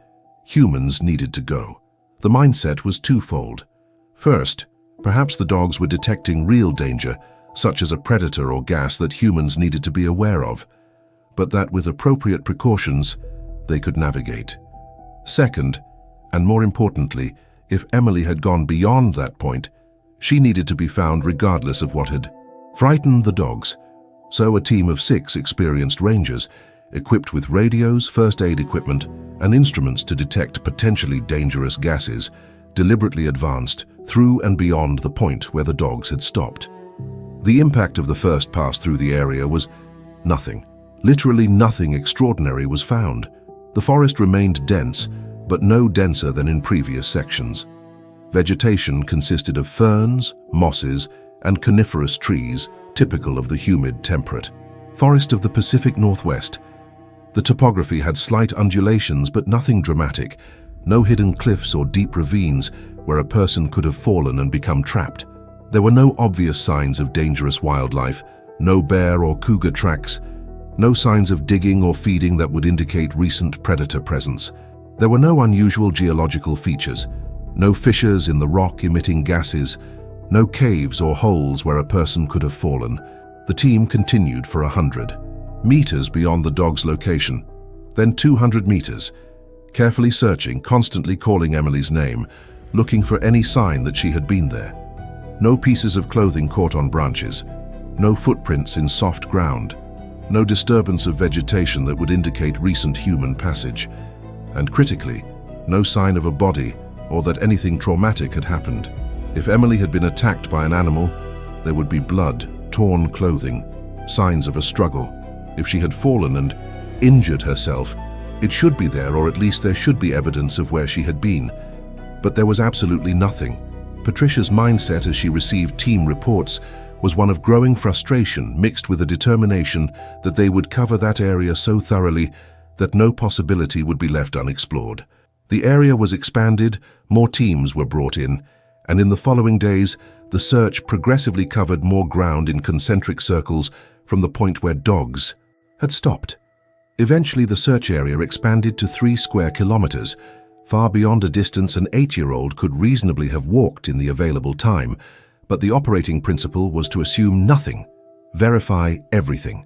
humans needed to go. The mindset was twofold. First, perhaps the dogs were detecting real danger, such as a predator or gas that humans needed to be aware of, but that with appropriate precautions, they could navigate. Second, and more importantly, if Emily had gone beyond that point, she needed to be found regardless of what had frightened the dogs. So a team of 6 experienced rangers, equipped with radios, first aid equipment, and instruments to detect potentially dangerous gases, deliberately advanced through and beyond the point where the dogs had stopped. The impact of the first pass through the area was nothing. Literally nothing extraordinary was found. The forest remained dense, but no denser than in previous sections. Vegetation consisted of ferns, mosses, and coniferous trees, typical of the humid temperate forest of the Pacific Northwest. The topography had slight undulations, but nothing dramatic. No hidden cliffs or deep ravines where a person could have fallen and become trapped. There were no obvious signs of dangerous wildlife, no bear or cougar tracks, no signs of digging or feeding that would indicate recent predator presence. There were no unusual geological features, no fissures in the rock emitting gases, no caves or holes where a person could have fallen. The team continued for 100 meters beyond the dog's location, then 200 meters, carefully searching, constantly calling Emily's name, looking for any sign that she had been there. No pieces of clothing caught on branches, no footprints in soft ground, no disturbance of vegetation that would indicate recent human passage, and critically, no sign of a body or that anything traumatic had happened. If Emily had been attacked by an animal, there would be blood, torn clothing, signs of a struggle. If she had fallen and injured herself, it should be there, or at least there should be evidence of where she had been. But there was absolutely nothing. Patricia's mindset as she received team reports was one of growing frustration mixed with a determination that they would cover that area so thoroughly that no possibility would be left unexplored. The area was expanded, more teams were brought in, and in the following days, the search progressively covered more ground in concentric circles from the point where dogs had stopped. Eventually, the search area expanded to 3 square kilometers, far beyond a distance an 8-year-old could reasonably have walked in the available time, but the operating principle was to assume nothing, verify everything.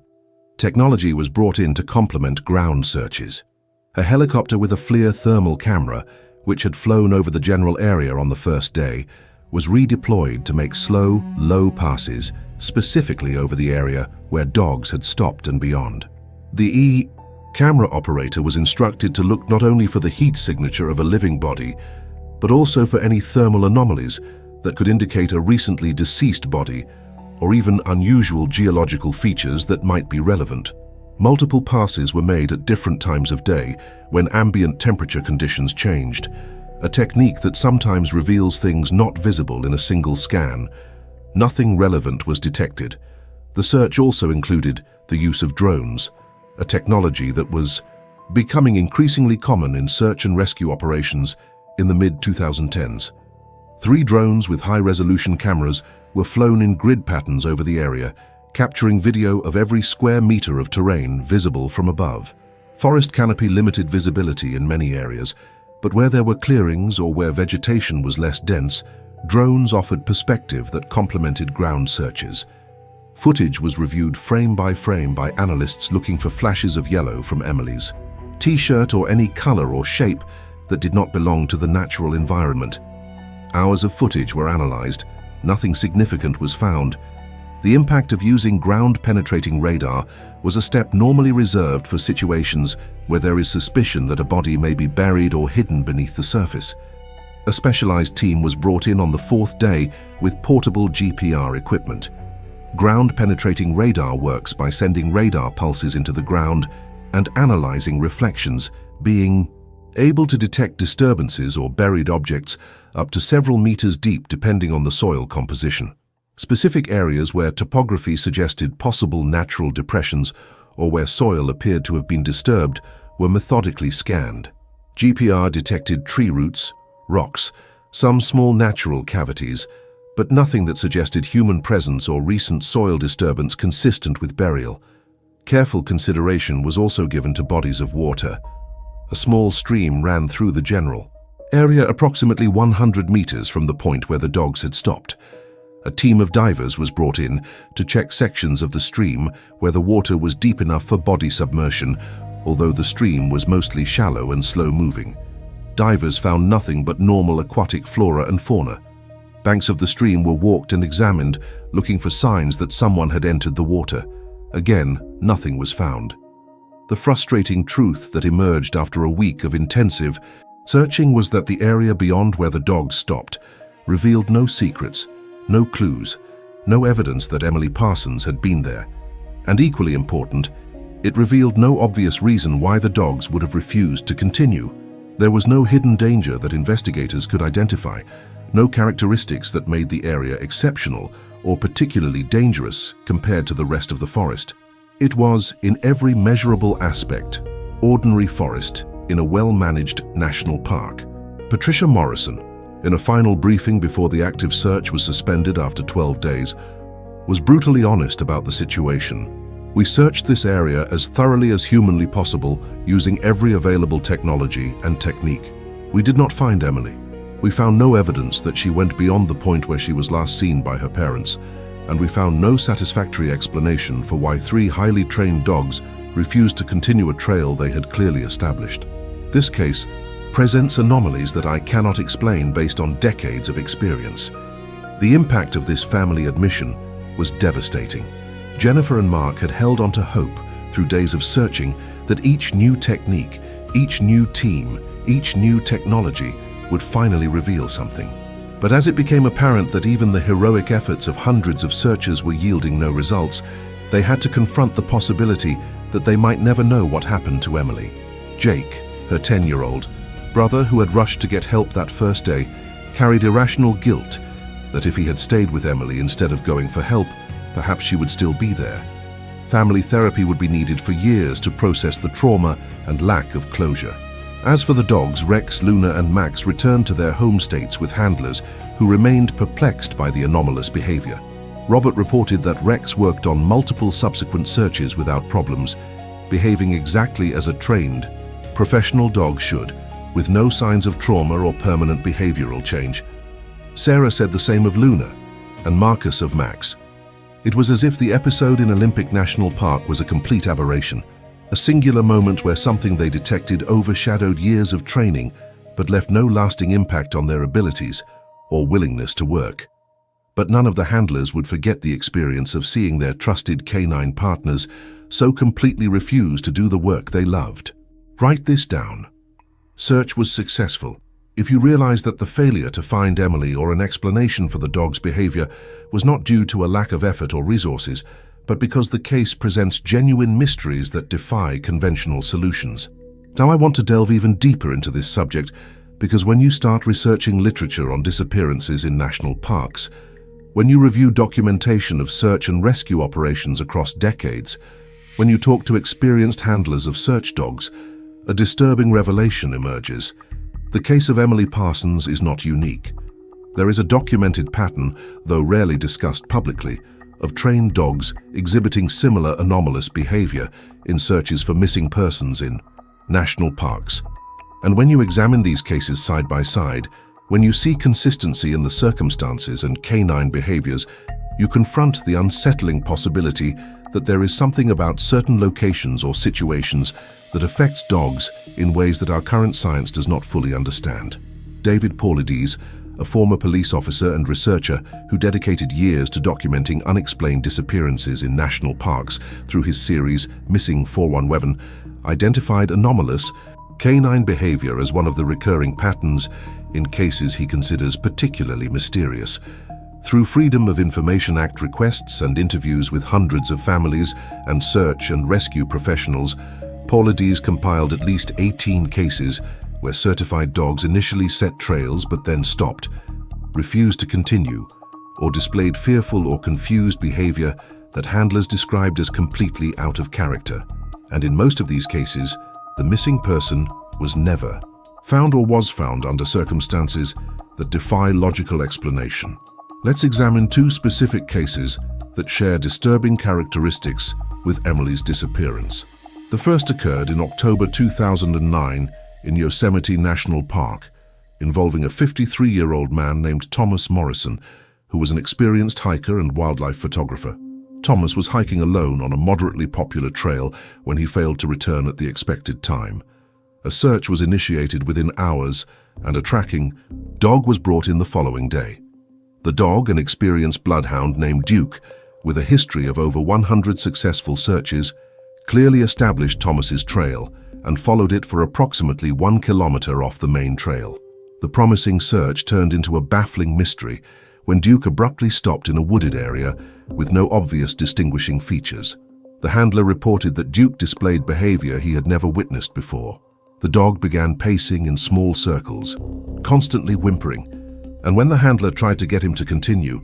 Technology was brought in to complement ground searches. A helicopter with a FLIR thermal camera, which had flown over the general area on the first day, was redeployed to make slow, low passes, specifically over the area where dogs had stopped and beyond. The camera operator was instructed to look not only for the heat signature of a living body, but also for any thermal anomalies that could indicate a recently deceased body, or even unusual geological features that might be relevant. Multiple passes were made at different times of day when ambient temperature conditions changed, a technique that sometimes reveals things not visible in a single scan. Nothing relevant was detected. The search also included the use of drones, a technology that was becoming increasingly common in search and rescue operations in the mid-2010s. 3 drones with high-resolution cameras were flown in grid patterns over the area, capturing video of every square meter of terrain visible from above. Forest canopy limited visibility in many areas, but where there were clearings or where vegetation was less dense, drones offered perspective that complemented ground searches. Footage was reviewed frame by frame by analysts looking for flashes of yellow from Emily's T-shirt or any color or shape that did not belong to the natural environment. Hours of footage were analyzed. Nothing significant was found. The impact of using ground-penetrating radar was a step normally reserved for situations where there is suspicion that a body may be buried or hidden beneath the surface. A specialized team was brought in on the fourth day with portable GPR equipment. Ground-penetrating radar works by sending radar pulses into the ground and analyzing reflections, being able to detect disturbances or buried objects up to several meters deep depending on the soil composition. Specific areas where topography suggested possible natural depressions or where soil appeared to have been disturbed were methodically scanned. GPR detected tree roots, rocks, some small natural cavities, but nothing that suggested human presence or recent soil disturbance consistent with burial. Careful consideration was also given to bodies of water. A small stream ran through the general area approximately 100 meters from the point where the dogs had stopped. A team of divers was brought in to check sections of the stream where the water was deep enough for body submersion, although the stream was mostly shallow and slow-moving. Divers found nothing but normal aquatic flora and fauna. Banks of the stream were walked and examined, looking for signs that someone had entered the water. Again, nothing was found. The frustrating truth that emerged after a week of intensive searching was that the area beyond where the dogs stopped revealed no secrets, no clues, no evidence that Emily Parsons had been there. And equally important, it revealed no obvious reason why the dogs would have refused to continue. There was no hidden danger that investigators could identify, no characteristics that made the area exceptional or particularly dangerous compared to the rest of the forest. It was, in every measurable aspect, ordinary forest in a well-managed national park. Patricia Morrison, in a final briefing before the active search was suspended after 12 days, was brutally honest about the situation. We searched this area as thoroughly as humanly possible using every available technology and technique. We did not find Emily. We found no evidence that she went beyond the point where she was last seen by her parents, and we found no satisfactory explanation for why 3 highly trained dogs refused to continue a trail they had clearly established. This case presents anomalies that I cannot explain based on decades of experience. The impact of this family admission was devastating. Jennifer and Mark had held on to hope through days of searching that each new technique, each new team, each new technology would finally reveal something. But as it became apparent that even the heroic efforts of hundreds of searchers were yielding no results, they had to confront the possibility that they might never know what happened to Emily. Jake, her 10-year-old brother who had rushed to get help that first day, carried irrational guilt that if he had stayed with Emily instead of going for help, perhaps she would still be there. Family therapy would be needed for years to process the trauma and lack of closure. As for the dogs, Rex, Luna and Max returned to their home states with handlers who remained perplexed by the anomalous behavior. Robert reported that Rex worked on multiple subsequent searches without problems, behaving exactly as a trained, professional dog should, with no signs of trauma or permanent behavioral change. Sarah said the same of Luna, and Marcus of Max. It was as if the episode in Olympic National Park was a complete aberration, a singular moment where something they detected overshadowed years of training but left no lasting impact on their abilities or willingness to work. But none of the handlers would forget the experience of seeing their trusted canine partners so completely refuse to do the work they loved. Write this down. Search was successful. If you realize that the failure to find Emily or an explanation for the dog's behavior was not due to a lack of effort or resources, but because the case presents genuine mysteries that defy conventional solutions. Now I want to delve even deeper into this subject because when you start researching literature on disappearances in national parks, when you review documentation of search and rescue operations across decades, when you talk to experienced handlers of search dogs, a disturbing revelation emerges. The case of Emily Parsons is not unique. There is a documented pattern, though rarely discussed publicly, of trained dogs exhibiting similar anomalous behavior in searches for missing persons in national parks. And when you examine these cases side by side, when you see consistency in the circumstances and canine behaviors, you confront the unsettling possibility that there is something about certain locations or situations that affects dogs in ways that our current science does not fully understand. David Paulides, a former police officer and researcher who dedicated years to documenting unexplained disappearances in national parks through his series Missing 411, identified anomalous canine behavior as one of the recurring patterns in cases he considers particularly mysterious. Through Freedom of Information Act requests and interviews with hundreds of families and search and rescue professionals, Paulides compiled at least 18 cases where certified dogs initially set trails but then stopped, refused to continue, or displayed fearful or confused behavior that handlers described as completely out of character. And in most of these cases, the missing person was never found or was found under circumstances that defy logical explanation. Let's examine two specific cases that share disturbing characteristics with Emily's disappearance. The first occurred in October 2009 in Yosemite National Park, involving a 53-year-old man named Thomas Morrison, who was an experienced hiker and wildlife photographer. Thomas was hiking alone on a moderately popular trail when he failed to return at the expected time. A search was initiated within hours, and a tracking dog was brought in the following day. The dog, an experienced bloodhound named Duke, with a history of over 100 successful searches, clearly established Thomas's trail and followed it for approximately 1 kilometer off the main trail. The promising search turned into a baffling mystery when Duke abruptly stopped in a wooded area with no obvious distinguishing features. The handler reported that Duke displayed behavior he had never witnessed before. The dog began pacing in small circles, constantly whimpering, and when the handler tried to get him to continue,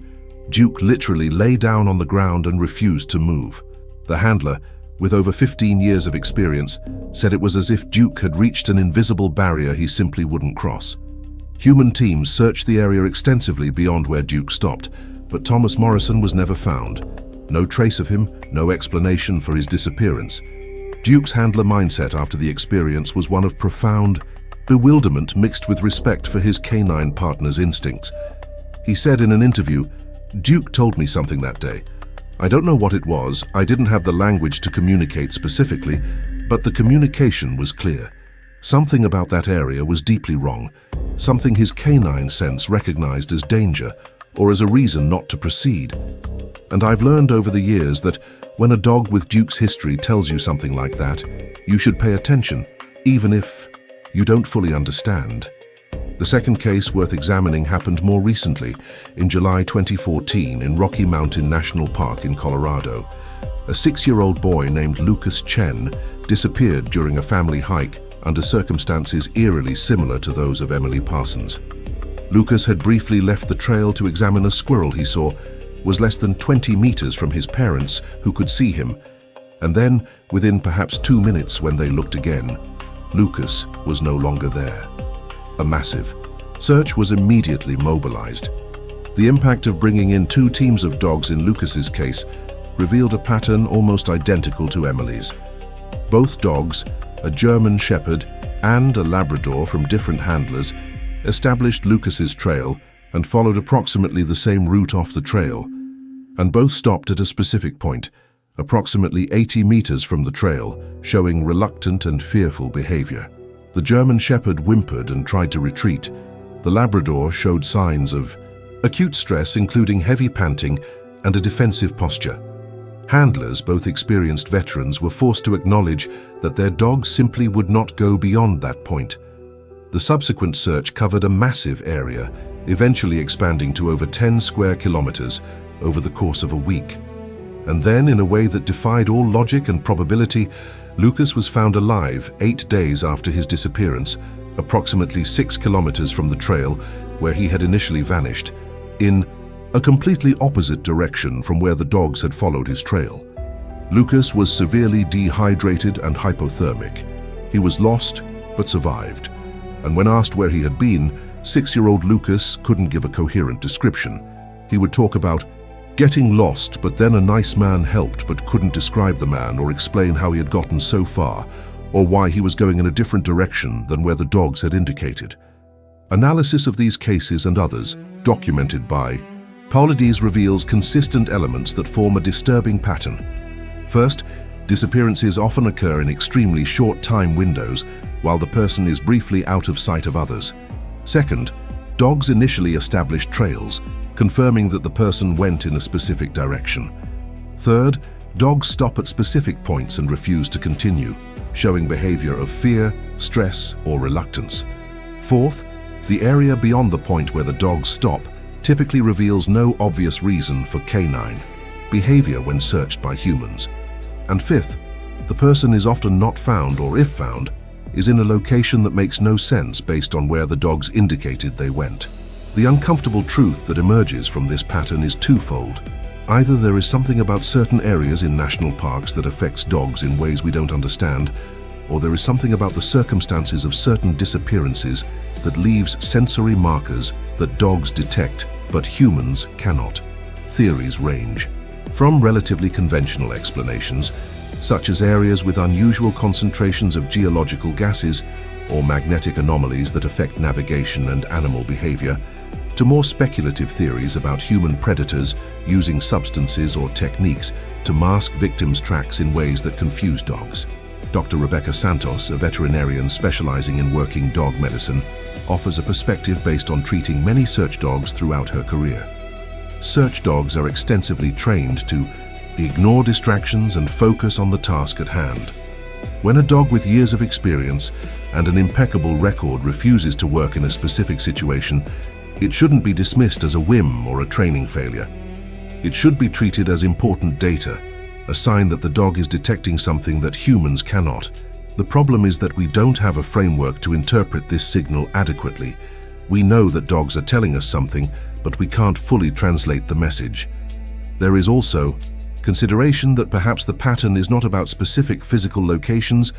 Duke literally lay down on the ground and refused to move. The handler, with over 15 years of experience, said it was as if Duke had reached an invisible barrier he simply wouldn't cross. Human teams searched the area extensively beyond where Duke stopped, but Thomas Morrison was never found. No trace of him, no explanation for his disappearance. Duke's handler mindset after the experience was one of profound bewilderment mixed with respect for his canine partner's instincts. He said in an interview, "Duke told me something that day. I don't know what it was, I didn't have the language to communicate specifically, but the communication was clear. Something about that area was deeply wrong, something his canine sense recognized as danger or as a reason not to proceed. And I've learned over the years that when a dog with Duke's history tells you something like that, you should pay attention, even if you don't fully understand." The second case worth examining happened more recently, in July 2014 in Rocky Mountain National Park in Colorado. A 6-year-old boy named Lucas Chen disappeared during a family hike under circumstances eerily similar to those of Emily Parsons. Lucas had briefly left the trail to examine a squirrel he saw was less than 20 meters from his parents who could see him, and then, within perhaps 2 minutes when they looked again, Lucas was no longer there. A massive search was immediately mobilized. The impact of bringing in 2 teams of dogs in Lucas's case revealed a pattern almost identical to Emily's. Both dogs, a German Shepherd and a Labrador from different handlers, established Lucas's trail and followed approximately the same route off the trail, and both stopped at a specific point, approximately 80 meters from the trail, showing reluctant and fearful behavior. The German Shepherd whimpered and tried to retreat. The Labrador showed signs of acute stress, including heavy panting and a defensive posture. Handlers, both experienced veterans, were forced to acknowledge that their dogs simply would not go beyond that point. The subsequent search covered a massive area, eventually expanding to over 10 square kilometers over the course of a week. And then, in a way that defied all logic and probability, Lucas was found alive 8 days after his disappearance, approximately 6 kilometers from the trail where he had initially vanished, in a completely opposite direction from where the dogs had followed his trail. Lucas was severely dehydrated and hypothermic. He was lost, but survived. And when asked where he had been, 6-year-old Lucas couldn't give a coherent description. He would talk about getting lost, but then a nice man helped, but couldn't describe the man or explain how he had gotten so far, or why he was going in a different direction than where the dogs had indicated. Analysis of these cases and others, documented by Paulides reveals consistent elements that form a disturbing pattern. First, disappearances often occur in extremely short time windows while the person is briefly out of sight of others. Second, dogs initially establish trails, confirming that the person went in a specific direction. Third, dogs stop at specific points and refuse to continue, showing behavior of fear, stress, or reluctance. Fourth, the area beyond the point where the dogs stop typically reveals no obvious reason for canine behavior when searched by humans. And fifth, the person is often not found, or if found, is in a location that makes no sense based on where the dogs indicated they went. The uncomfortable truth that emerges from this pattern is twofold. Either there is something about certain areas in national parks that affects dogs in ways we don't understand, or there is something about the circumstances of certain disappearances that leaves sensory markers that dogs detect, but humans cannot. Theories range from relatively conventional explanations, such as areas with unusual concentrations of geological gases or magnetic anomalies that affect navigation and animal behavior, to more speculative theories about human predators using substances or techniques to mask victims' tracks in ways that confuse dogs. Dr. Rebecca Santos, a veterinarian specializing in working dog medicine, offers a perspective based on treating many search dogs throughout her career. Search dogs are extensively trained to ignore distractions and focus on the task at hand. When a dog with years of experience and an impeccable record refuses to work in a specific situation, it shouldn't be dismissed as a whim or a training failure. It should be treated as important data, a sign that the dog is detecting something that humans cannot. The problem is that we don't have a framework to interpret this signal adequately. We know that dogs are telling us something, but we can't fully translate the message. There is also consideration that perhaps the pattern is not about specific physical locations,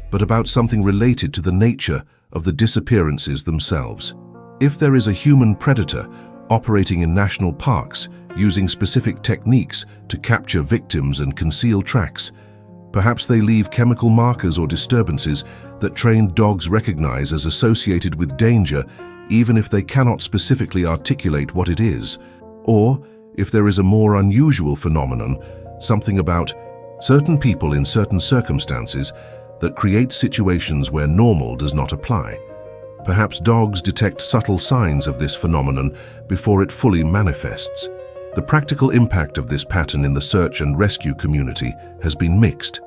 but about something related to the nature of the disappearances themselves. If there is a human predator operating in national parks, using specific techniques to capture victims and conceal tracks, perhaps they leave chemical markers or disturbances that trained dogs recognize as associated with danger, even if they cannot specifically articulate what it is. Or, if there is a more unusual phenomenon, something about certain people in certain circumstances that creates situations where normal does not apply. Perhaps dogs detect subtle signs of this phenomenon before it fully manifests. The practical impact of this pattern in the search and rescue community has been mixed.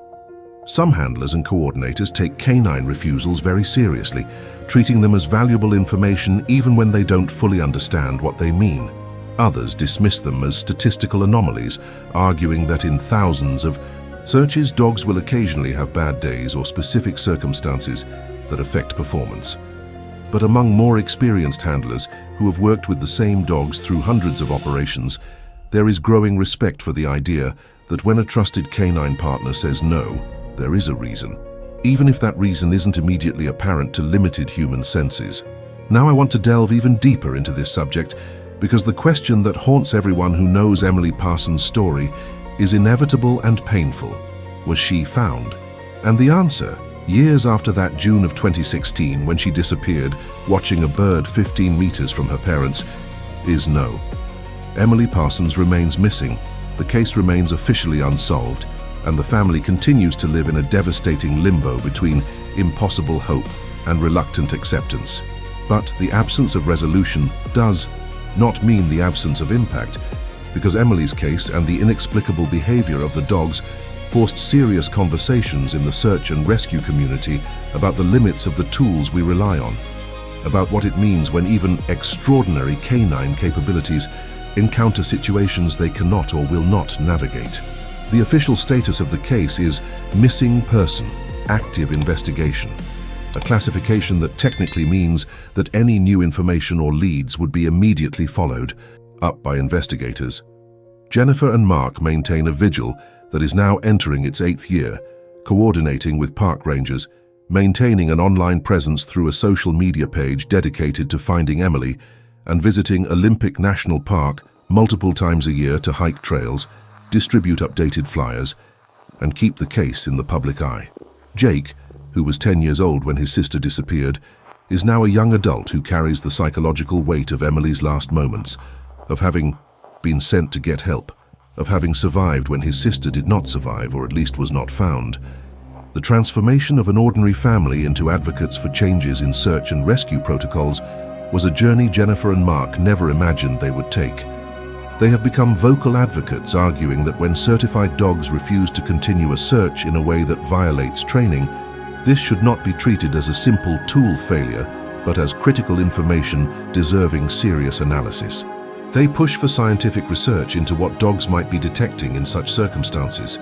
Some handlers and coordinators take canine refusals very seriously, treating them as valuable information even when they don't fully understand what they mean. Others dismiss them as statistical anomalies, arguing that in thousands of searches, dogs will occasionally have bad days or specific circumstances that affect performance. But among more experienced handlers who have worked with the same dogs through hundreds of operations, there is growing respect for the idea that when a trusted canine partner says no, there is a reason, even if that reason isn't immediately apparent to limited human senses. Now I want to delve even deeper into this subject, because the question that haunts everyone who knows Emily Parsons' story is inevitable and painful. Was she found? And the answer, years after that June of 2016 when she disappeared watching a bird 15 meters from her parents, is no. Emily Parsons remains missing, the case remains officially unsolved, and the family continues to live in a devastating limbo between impossible hope and reluctant acceptance. But the absence of resolution does not mean the absence of impact, because Emily's case and the inexplicable behavior of the dogs forced serious conversations in the search and rescue community about the limits of the tools we rely on, about what it means when even extraordinary canine capabilities encounter situations they cannot or will not navigate. The official status of the case is missing person, active investigation, a classification that technically means that any new information or leads would be immediately followed up by investigators. Jennifer and Mark maintain a vigil that is now entering its 8th year, coordinating with park rangers, maintaining an online presence through a social media page dedicated to finding Emily, and visiting Olympic National Park multiple times a year to hike trails, distribute updated flyers, and keep the case in the public eye. Jake, who was 10 years old when his sister disappeared, is now a young adult who carries the psychological weight of Emily's last moments, of having been sent to get help, of having survived when his sister did not survive, or at least was not found. The transformation of an ordinary family into advocates for changes in search and rescue protocols was a journey Jennifer and Mark never imagined they would take. They have become vocal advocates, arguing that when certified dogs refuse to continue a search in a way that violates training, this should not be treated as a simple tool failure, but as critical information deserving serious analysis. They push for scientific research into what dogs might be detecting in such circumstances,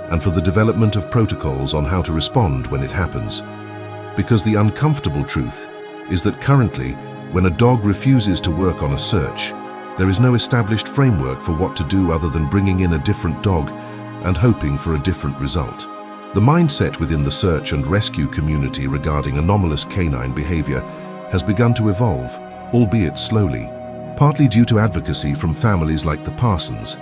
and for the development of protocols on how to respond when it happens. Because the uncomfortable truth is that currently, when a dog refuses to work on a search, there is no established framework for what to do other than bringing in a different dog and hoping for a different result. The mindset within the search and rescue community regarding anomalous canine behavior has begun to evolve, albeit slowly, partly due to advocacy from families like the Parsons.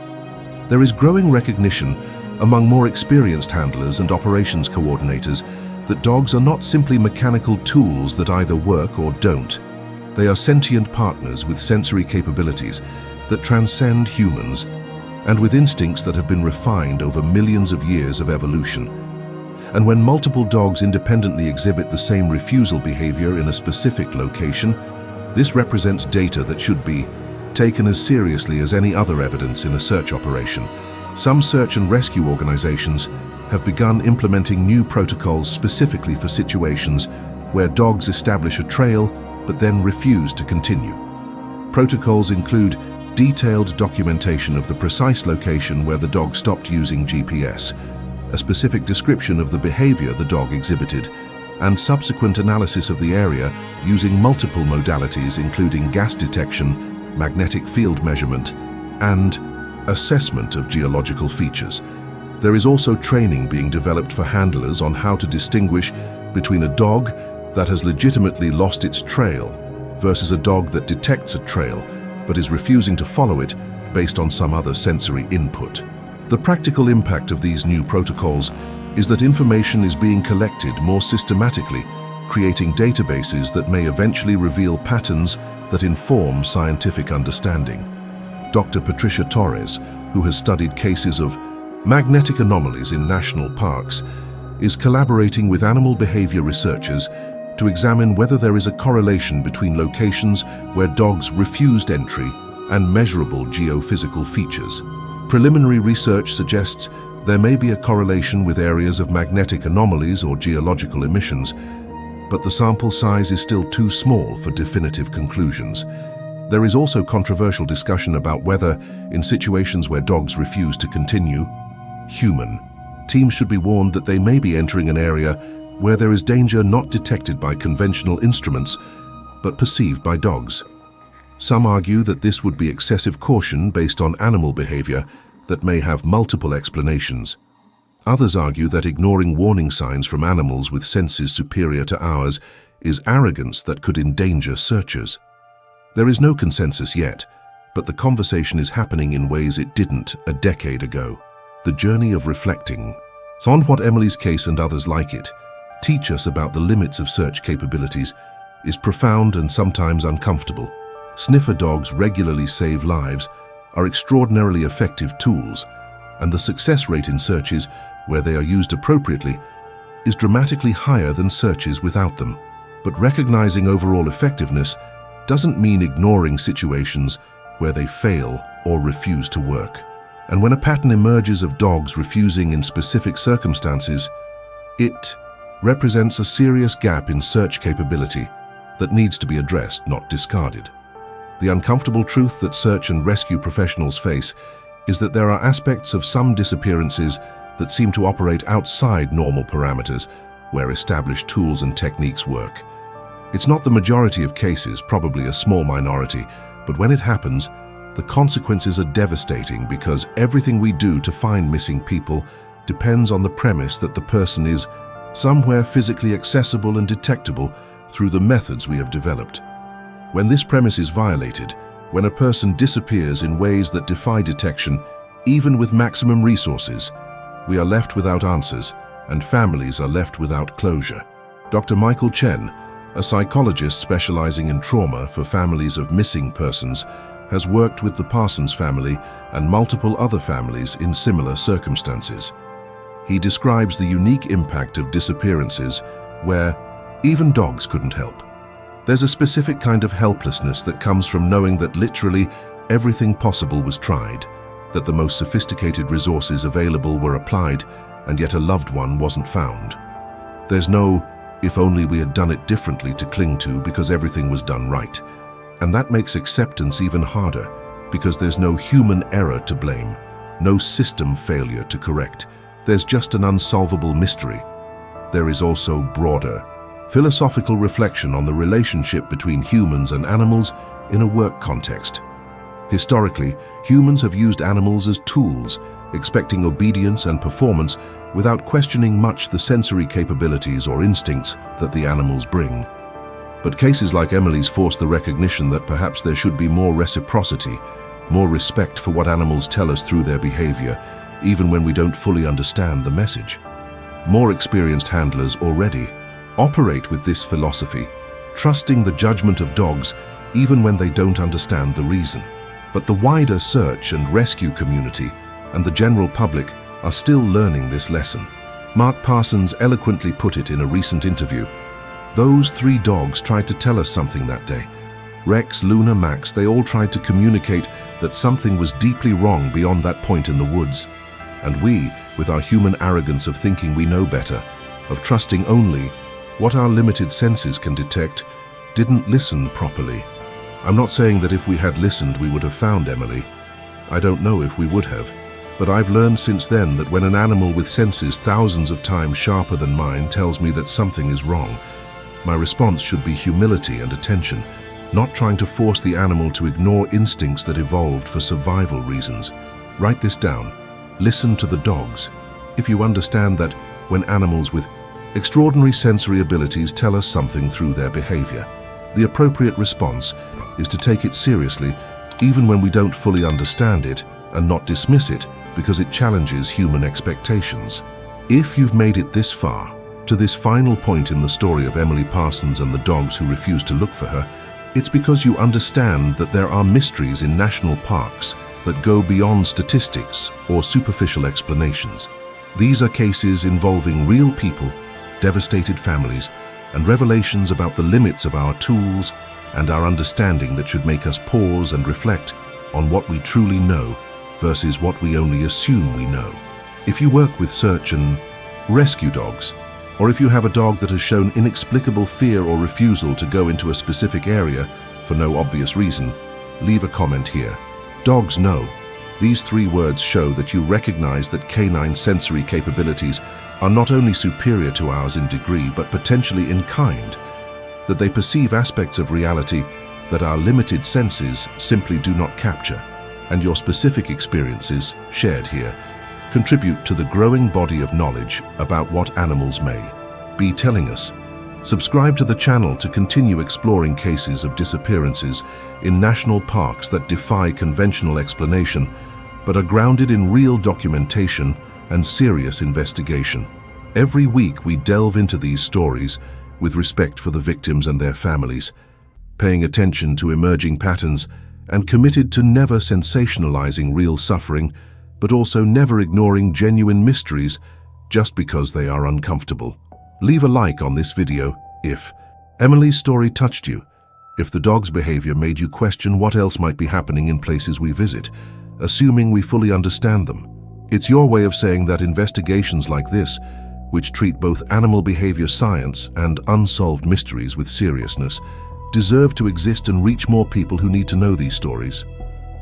There is growing recognition among more experienced handlers and operations coordinators that dogs are not simply mechanical tools that either work or don't. They are sentient partners with sensory capabilities that transcend humans and with instincts that have been refined over millions of years of evolution. And when multiple dogs independently exhibit the same refusal behavior in a specific location, this represents data that should be taken as seriously as any other evidence in a search operation. Some search and rescue organizations have begun implementing new protocols specifically for situations where dogs establish a trail but then refuse to continue. Protocols include detailed documentation of the precise location where the dog stopped using GPS, a specific description of the behavior the dog exhibited, and subsequent analysis of the area using multiple modalities including gas detection, magnetic field measurement, and assessment of geological features. There is also training being developed for handlers on how to distinguish between a dog that has legitimately lost its trail versus a dog that detects a trail but is refusing to follow it based on some other sensory input. The practical impact of these new protocols is that information is being collected more systematically, creating databases that may eventually reveal patterns that inform scientific understanding. Dr. Patricia Torres, who has studied cases of magnetic anomalies in national parks, is collaborating with animal behavior researchers to examine whether there is a correlation between locations where dogs refused entry and measurable geophysical features. Preliminary research suggests there may be a correlation with areas of magnetic anomalies or geological emissions, but the sample size is still too small for definitive conclusions. There is also controversial discussion about whether, in situations where dogs refuse to continue, human teams should be warned that they may be entering an area where there is danger not detected by conventional instruments, but perceived by dogs. Some argue that this would be excessive caution based on animal behavior that may have multiple explanations. Others argue that ignoring warning signs from animals with senses superior to ours is arrogance that could endanger searchers. There is no consensus yet, but the conversation is happening in ways it didn't a decade ago. The journey of reflecting on what Emily's case and others like it teach us about the limits of search capabilities is profound and sometimes uncomfortable. Sniffer dogs regularly save lives, are extraordinarily effective tools, and the success rate in searches where they are used appropriately is dramatically higher than searches without them. But recognizing overall effectiveness doesn't mean ignoring situations where they fail or refuse to work. And when a pattern emerges of dogs refusing in specific circumstances, it represents a serious gap in search capability that needs to be addressed, not discarded. The uncomfortable truth that search and rescue professionals face is that there are aspects of some disappearances that seem to operate outside normal parameters where established tools and techniques work. It's not the majority of cases, probably a small minority, but when it happens, the consequences are devastating because everything we do to find missing people depends on the premise that the person is somewhere physically accessible and detectable through the methods we have developed. When this premise is violated, when a person disappears in ways that defy detection, even with maximum resources, we are left without answers and families are left without closure. Dr. Michael Chen, a psychologist specializing in trauma for families of missing persons, has worked with the Parsons family and multiple other families in similar circumstances. He describes the unique impact of disappearances where even dogs couldn't help. There's a specific kind of helplessness that comes from knowing that literally everything possible was tried, that the most sophisticated resources available were applied, and yet a loved one wasn't found. There's no, if only we had done it differently to cling to because everything was done right. And that makes acceptance even harder because there's no human error to blame, no system failure to correct. There's just an unsolvable mystery. There is also broader, philosophical reflection on the relationship between humans and animals in a work context. Historically, humans have used animals as tools, expecting obedience and performance without questioning much the sensory capabilities or instincts that the animals bring. But cases like Emily's force the recognition that perhaps there should be more reciprocity, more respect for what animals tell us through their behavior, even when we don't fully understand the message. More experienced handlers already operate with this philosophy, trusting the judgment of dogs even when they don't understand the reason. But the wider search and rescue community and the general public are still learning this lesson. Mark Parsons eloquently put it in a recent interview. Those 3 dogs tried to tell us something that day. Rex, Luna, Max, they all tried to communicate that something was deeply wrong beyond that point in the woods. And we, with our human arrogance of thinking we know better, of trusting only what our limited senses can detect, didn't listen properly. I'm not saying that if we had listened we would have found Emily. I don't know if we would have. But I've learned since then that when an animal with senses thousands of times sharper than mine tells me that something is wrong, my response should be humility and attention, not trying to force the animal to ignore instincts that evolved for survival reasons. Write this down. Listen to the dogs. If you understand that when animals with extraordinary sensory abilities tell us something through their behavior, the appropriate response is to take it seriously, even when we don't fully understand it, and not dismiss it because it challenges human expectations. If you've made it this far, to this final point in the story of Emily Parsons and the dogs who refused to look for her, it's because you understand that there are mysteries in national parks that go beyond statistics or superficial explanations. These are cases involving real people, devastated families, and revelations about the limits of our tools and our understanding that should make us pause and reflect on what we truly know versus what we only assume we know. If you work with search and rescue dogs, or if you have a dog that has shown inexplicable fear or refusal to go into a specific area for no obvious reason, leave a comment here. Dogs know. These 3 words show that you recognize that canine sensory capabilities are not only superior to ours in degree, but potentially in kind, that they perceive aspects of reality that our limited senses simply do not capture, and your specific experiences, shared here, contribute to the growing body of knowledge about what animals may be telling us. Subscribe to the channel to continue exploring cases of disappearances in national parks that defy conventional explanation, but are grounded in real documentation and serious investigation. Every week we delve into these stories with respect for the victims and their families, paying attention to emerging patterns and committed to never sensationalizing real suffering, but also never ignoring genuine mysteries just because they are uncomfortable. Leave a like on this video if Emily's story touched you, if the dog's behavior made you question what else might be happening in places we visit, assuming we fully understand them. It's your way of saying that investigations like this, which treat both animal behavior science and unsolved mysteries with seriousness, deserve to exist and reach more people who need to know these stories.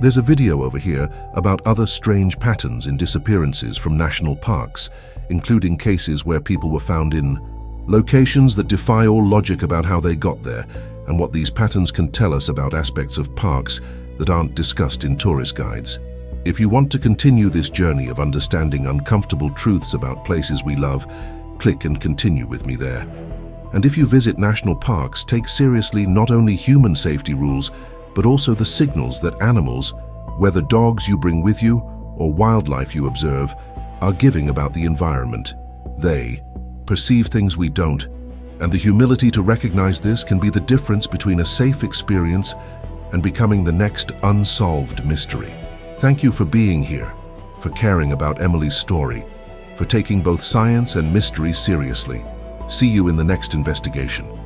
There's a video over here about other strange patterns in disappearances from national parks, including cases where people were found in locations that defy all logic about how they got there and what these patterns can tell us about aspects of parks that aren't discussed in tourist guides. If you want to continue this journey of understanding uncomfortable truths about places we love, click and continue with me there. And if you visit national parks, take seriously not only human safety rules, but also the signals that animals, whether dogs you bring with you or wildlife you observe, are giving about the environment. They perceive things we don't, and the humility to recognize this can be the difference between a safe experience and becoming the next unsolved mystery. Thank you for being here, for caring about Emily's story, for taking both science and mystery seriously. See you in the next investigation.